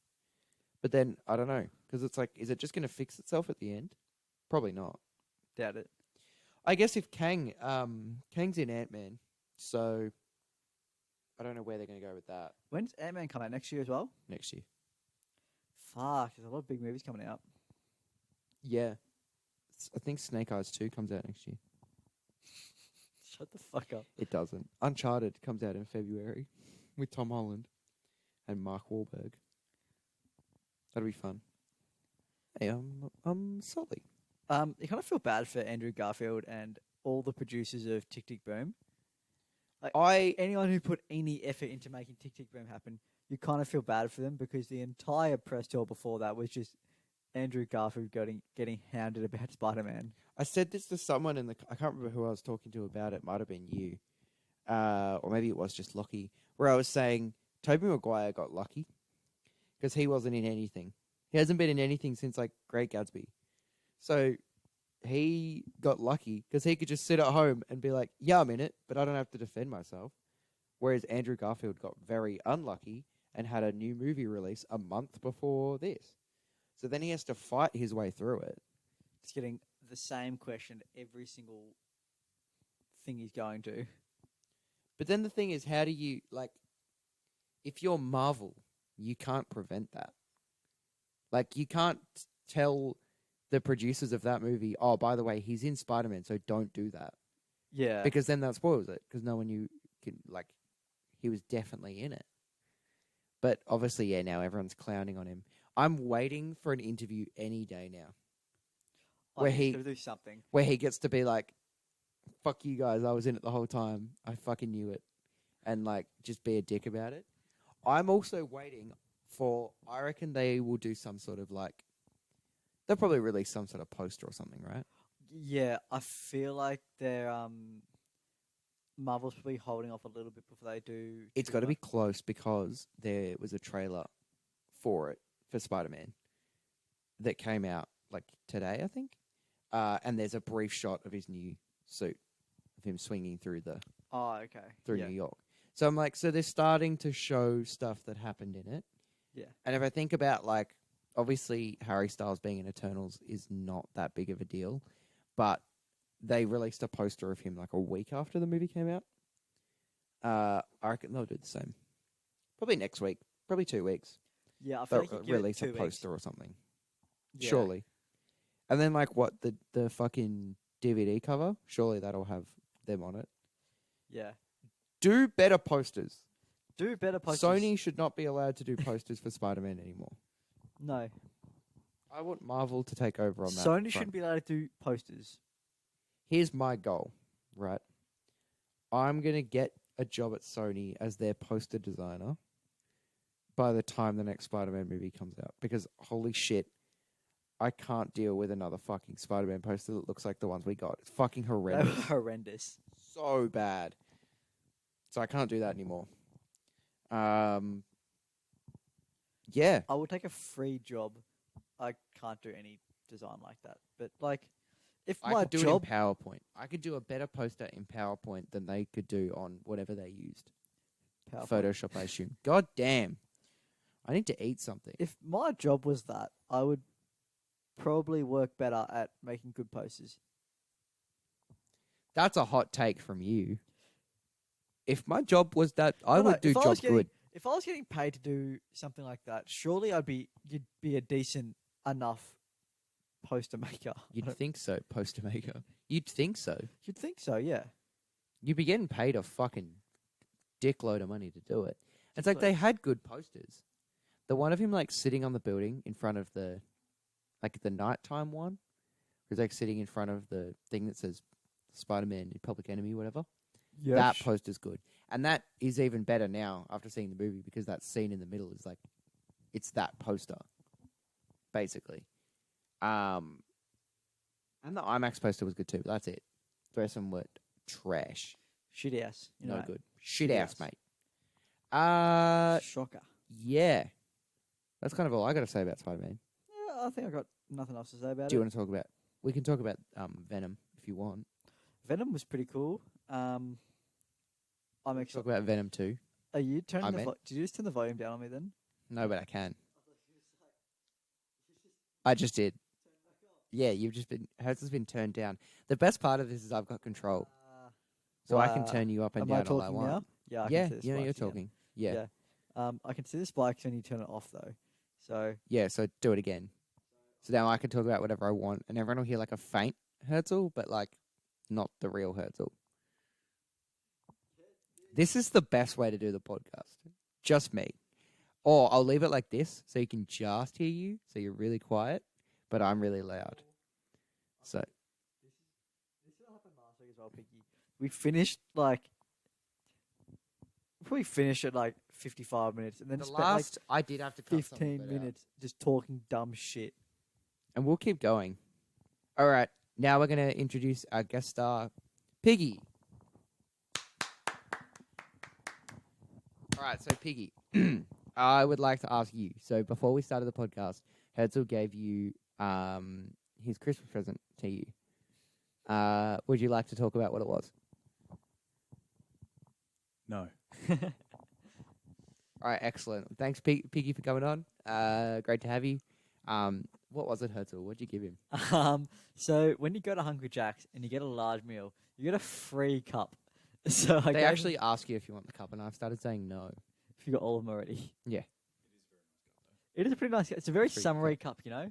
Speaker 1: But then, I don't know. Because it's like, is it just going to fix itself at the end? Probably not.
Speaker 2: Doubt it.
Speaker 1: I guess if Kang's in Ant-Man, so I don't know where they're going to go with that
Speaker 2: When's Ant-Man come out next year as well?
Speaker 1: next year.
Speaker 2: Fuck, there's a lot of big movies coming out.
Speaker 1: Yeah. I think Snake Eyes 2 comes out next year.
Speaker 2: Shut the fuck up.
Speaker 1: It doesn't. Uncharted comes out in February with Tom Holland and Mark Wahlberg. That'll be fun. Hey, I'm Sully.
Speaker 2: You kind of feel bad for Andrew Garfield and all the producers of Tick Tick Boom. Anyone who put any effort into making Tick Tick Boom happen, you kind of feel bad for them because the entire press tour before that was just Andrew Garfield getting hounded about Spider-Man.
Speaker 1: I said this to someone I can't remember who I was talking to about it. Might have been you. Or maybe it was just Lockie. Where I was saying Tobey Maguire got lucky because he wasn't in anything. He hasn't been in anything since like Great Gatsby. So he got lucky because he could just sit at home and be like, yeah, I'm in it, but I don't have to defend myself. Whereas Andrew Garfield got very unlucky and had a new movie release a month before this. So then he has to fight his way through it.
Speaker 2: Just getting the same question every single thing he's going to.
Speaker 1: But then the thing is, how do you, like, if you're Marvel, you can't prevent that. Like, you can't tell the producers of that movie, oh, by the way, he's in Spider-Man, so don't do that.
Speaker 2: Yeah.
Speaker 1: Because then that spoils it, because no one knew, like, he was definitely in it. But obviously, yeah, now everyone's clowning on him. I'm waiting for an interview any day now. Where
Speaker 2: he's
Speaker 1: he
Speaker 2: going to do something.
Speaker 1: Where he gets to be like, fuck you guys, I was in it the whole time. I fucking knew it. And, like, just be a dick about it. I'm also waiting for, I reckon they will do some sort of, like, they'll probably release some sort of poster or something, right?
Speaker 2: Yeah, I feel like they're Marvel's probably holding off a little bit before they do.
Speaker 1: It's got to be close because there was a trailer for it, for Spider-Man, that came out, like, today, I think. And there's a brief shot of his new suit, of him swinging through
Speaker 2: through
Speaker 1: New York. So I'm like, so they're starting to show stuff that happened in it.
Speaker 2: Yeah.
Speaker 1: And if I think about, like, obviously Harry Styles being in Eternals is not that big of a deal, but they released a poster of him like a week after the movie came out. I reckon they'll do the same. Probably next week. Probably 2 weeks.
Speaker 2: Yeah, I feel
Speaker 1: They'll
Speaker 2: like you
Speaker 1: release a
Speaker 2: weeks.
Speaker 1: poster or something.
Speaker 2: Yeah.
Speaker 1: Surely. And then, like, what, the fucking DVD cover? Surely that'll have them on it.
Speaker 2: Yeah.
Speaker 1: Do better posters.
Speaker 2: Do better posters.
Speaker 1: Sony should not be allowed to do posters for Spider-Man anymore.
Speaker 2: No.
Speaker 1: I want Marvel to take over on that.
Speaker 2: Sony shouldn't be allowed to do posters.
Speaker 1: Here's my goal, right? I'm going to get a job at Sony as their poster designer by the time the next Spider-Man movie comes out. Because, holy shit, I can't deal with another fucking Spider-Man poster that looks like the ones we got. It's fucking
Speaker 2: They were
Speaker 1: horrendous.
Speaker 2: horrendous.
Speaker 1: So bad. So I can't do that anymore. Yeah.
Speaker 2: I would take a free job. I can't do any design like that. But, like, if
Speaker 1: I
Speaker 2: my
Speaker 1: could do
Speaker 2: job...
Speaker 1: it in PowerPoint. I could do a better poster in PowerPoint than they could do on whatever they used.
Speaker 2: PowerPoint.
Speaker 1: Photoshop, I assume. God damn. I need to eat something.
Speaker 2: If my job was that, I would probably work better at making good posters.
Speaker 1: That's a hot take from you. If my job was that, I
Speaker 2: No,
Speaker 1: would do
Speaker 2: if I
Speaker 1: job
Speaker 2: was getting-
Speaker 1: good.
Speaker 2: If I was getting paid to do something like that, surely you'd be a decent enough poster maker.
Speaker 1: You'd think so, poster maker. You'd think so.
Speaker 2: You'd think so, yeah.
Speaker 1: You'd be getting paid a fucking dickload of money to do it. It's like
Speaker 2: Dickload.
Speaker 1: they had good posters. The one of him like sitting on the building in front of the, like the nighttime one, who's like sitting in front of the thing that says Spider-Man, Public Enemy, whatever.
Speaker 2: Yeah.
Speaker 1: That poster's good. And that is even better now after seeing the movie because that scene in the middle is like, it's that poster, basically. And the IMAX poster was good too, but that's it. The rest of them were trash.
Speaker 2: Shit ass. You
Speaker 1: No
Speaker 2: know.
Speaker 1: good. Shit
Speaker 2: Shit
Speaker 1: ass,
Speaker 2: ass.
Speaker 1: mate.
Speaker 2: Shocker.
Speaker 1: Yeah. That's kind of all I got to say about Spider-Man.
Speaker 2: Yeah, I think I've got nothing else to say about
Speaker 1: Do you
Speaker 2: it.
Speaker 1: want to talk about... We can talk about Venom if you want.
Speaker 2: Venom was pretty cool. I'm
Speaker 1: Talk
Speaker 2: excited.
Speaker 1: about Venom 2.
Speaker 2: Are you turning
Speaker 1: I
Speaker 2: the
Speaker 1: meant-
Speaker 2: Did you just turn the volume down on me then?
Speaker 1: No, but I can. I just did. Yeah, you've just been... Hers has been turned down. The best part of this is I've got control. So I can
Speaker 2: wow.
Speaker 1: turn you up and
Speaker 2: Am
Speaker 1: down
Speaker 2: I
Speaker 1: all I
Speaker 2: talking
Speaker 1: want.
Speaker 2: now? Yeah, I
Speaker 1: Yeah,
Speaker 2: can see the
Speaker 1: yeah, you're
Speaker 2: spikes, yeah.
Speaker 1: talking. Yeah.
Speaker 2: Yeah. I can see the spikes when you turn it off though. So
Speaker 1: Yeah, so do it again. So now I can talk about whatever I want, and everyone will hear like a faint Herzl, but like not the real Herzl. This is the best way to do the podcast. Just me. Or I'll leave it like this, so you can just hear you, so you're really quiet, but I'm really loud. So
Speaker 2: this will happen last week as well, Piggy. We finished like we finished at like 55 minutes, and then
Speaker 1: the
Speaker 2: spent
Speaker 1: last, I did have to
Speaker 2: like
Speaker 1: cut some of
Speaker 2: 15
Speaker 1: it out.
Speaker 2: minutes just talking dumb shit.
Speaker 1: And we'll keep going. All right, now we're going to introduce our guest star, Piggy. All right, so Piggy, I would like to ask you. So before we started the podcast, Herzl gave you his Christmas present to you. Would you like to talk about what it was?
Speaker 4: No.
Speaker 1: All right, excellent. Thanks, Piggy, for coming on. Great to have you. What was it, Herzl? What'd you give him?
Speaker 2: So when you go to Hungry Jack's and you get a large meal, you get a free cup. So I
Speaker 1: They
Speaker 2: gave
Speaker 1: actually
Speaker 2: him,
Speaker 1: ask you if you want the cup, and I've started saying no.
Speaker 2: if you got all of them already.
Speaker 1: Yeah.
Speaker 2: It is a pretty nice. It's a very
Speaker 1: Pretty
Speaker 2: summery cup, you know.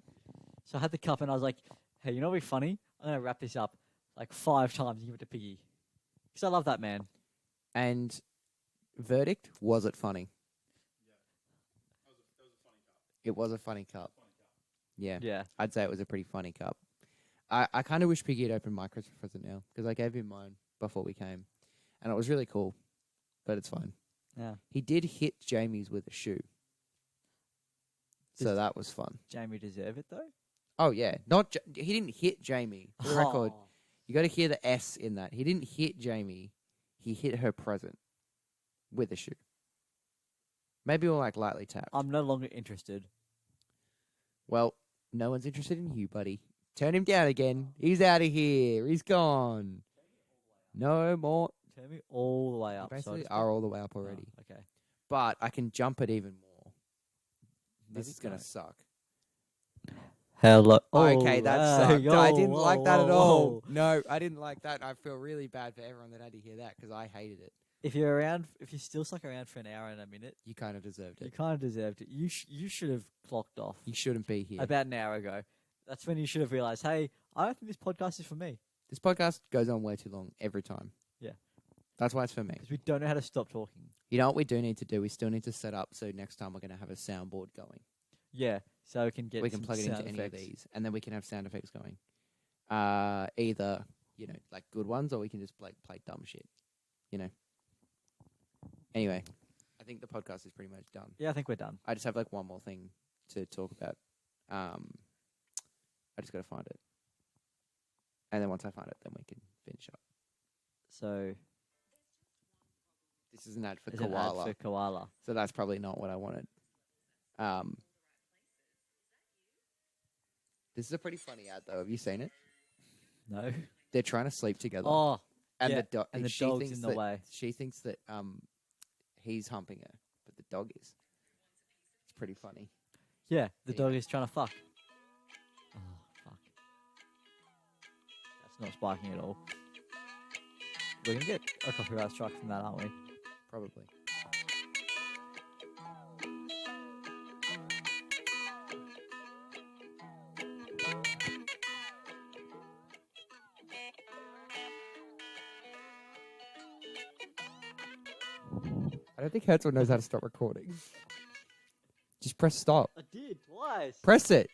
Speaker 2: So I had the cup and I was like, "Hey, you know what'd be funny? I'm gonna wrap this up like 5 times and give it to Piggy, because I love that man."
Speaker 1: And verdict, was it funny? It was a funny cup. Yeah.
Speaker 2: Yeah.
Speaker 1: I'd say it was a pretty funny cup. I kind of wish Piggy had opened my Christmas present now, because I gave him mine before we came. And it was really cool, but it's fine.
Speaker 2: Yeah.
Speaker 1: He did hit Jamie's with a shoe. So
Speaker 2: Does-
Speaker 1: that was fun.
Speaker 2: Jamie deserve it though.
Speaker 1: Oh, yeah. He didn't hit Jamie. For the record,
Speaker 2: Oh.
Speaker 1: you got to hear the S in that. He didn't hit Jamie. He hit her present with a shoe. Maybe we'll like lightly tapped.
Speaker 2: I'm no longer interested.
Speaker 1: Well, no one's interested in you, buddy. Turn him down again. He's out of here. He's gone. No more.
Speaker 2: Turn me all the way
Speaker 1: You
Speaker 2: up. So I
Speaker 1: basically
Speaker 2: just
Speaker 1: are all the way up already.
Speaker 2: okay.
Speaker 1: But I can jump it even more. This
Speaker 2: Maybe
Speaker 1: is going
Speaker 2: go.
Speaker 1: to suck.
Speaker 2: Hello.
Speaker 1: Okay, that sucked. I didn't like that at all.
Speaker 2: Whoa.
Speaker 1: No, I didn't like that. I feel really bad for everyone that had to hear that, because I hated it.
Speaker 2: If you're around, if you still stuck around for an hour and a minute,
Speaker 1: You kind of deserved
Speaker 2: you
Speaker 1: it.
Speaker 2: kind of deserved it. You should have clocked off
Speaker 1: You shouldn't be here.
Speaker 2: about an hour ago. That's when you should have realized, hey, I don't think this podcast is for me,
Speaker 1: This podcast goes on way too long every time.
Speaker 2: Yeah.
Speaker 1: That's why it's for me.
Speaker 2: because we don't know how to stop talking.
Speaker 1: You know what we do need to do? We still need to set up, so next time we're going to have a soundboard going.
Speaker 2: Yeah, so we can get
Speaker 1: We can
Speaker 2: some
Speaker 1: plug it into
Speaker 2: sound
Speaker 1: any of
Speaker 2: effects.
Speaker 1: these, and then we can have sound effects going. Either, like good ones, or we can just play dumb shit. Anyway, I think the podcast is pretty much done.
Speaker 2: Yeah, I think we're done.
Speaker 1: I just have like one more thing to talk about. I just got to find it. And then once I find it, then we can finish up.
Speaker 2: So
Speaker 1: This is an ad for
Speaker 2: there's an ad
Speaker 1: Koala.
Speaker 2: for koala.
Speaker 1: So that's probably not what I wanted. This is a pretty funny ad, though. Have you seen it?
Speaker 2: No.
Speaker 1: They're trying to sleep together.
Speaker 2: Oh,
Speaker 1: and
Speaker 2: yeah,
Speaker 1: the
Speaker 2: and the
Speaker 1: she
Speaker 2: dog's
Speaker 1: thinks
Speaker 2: in the
Speaker 1: that,
Speaker 2: way.
Speaker 1: She thinks that he's humping her, but the dog is. It's pretty funny.
Speaker 2: yeah, the
Speaker 1: Yeah.
Speaker 2: dog is trying to fuck. Oh, fuck. That's not spiking at all. We're going to get a copyright strike from that, aren't we?
Speaker 1: Probably. I don't think Herzl knows how to stop recording. Just press stop.
Speaker 2: I did, twice.
Speaker 1: Press it.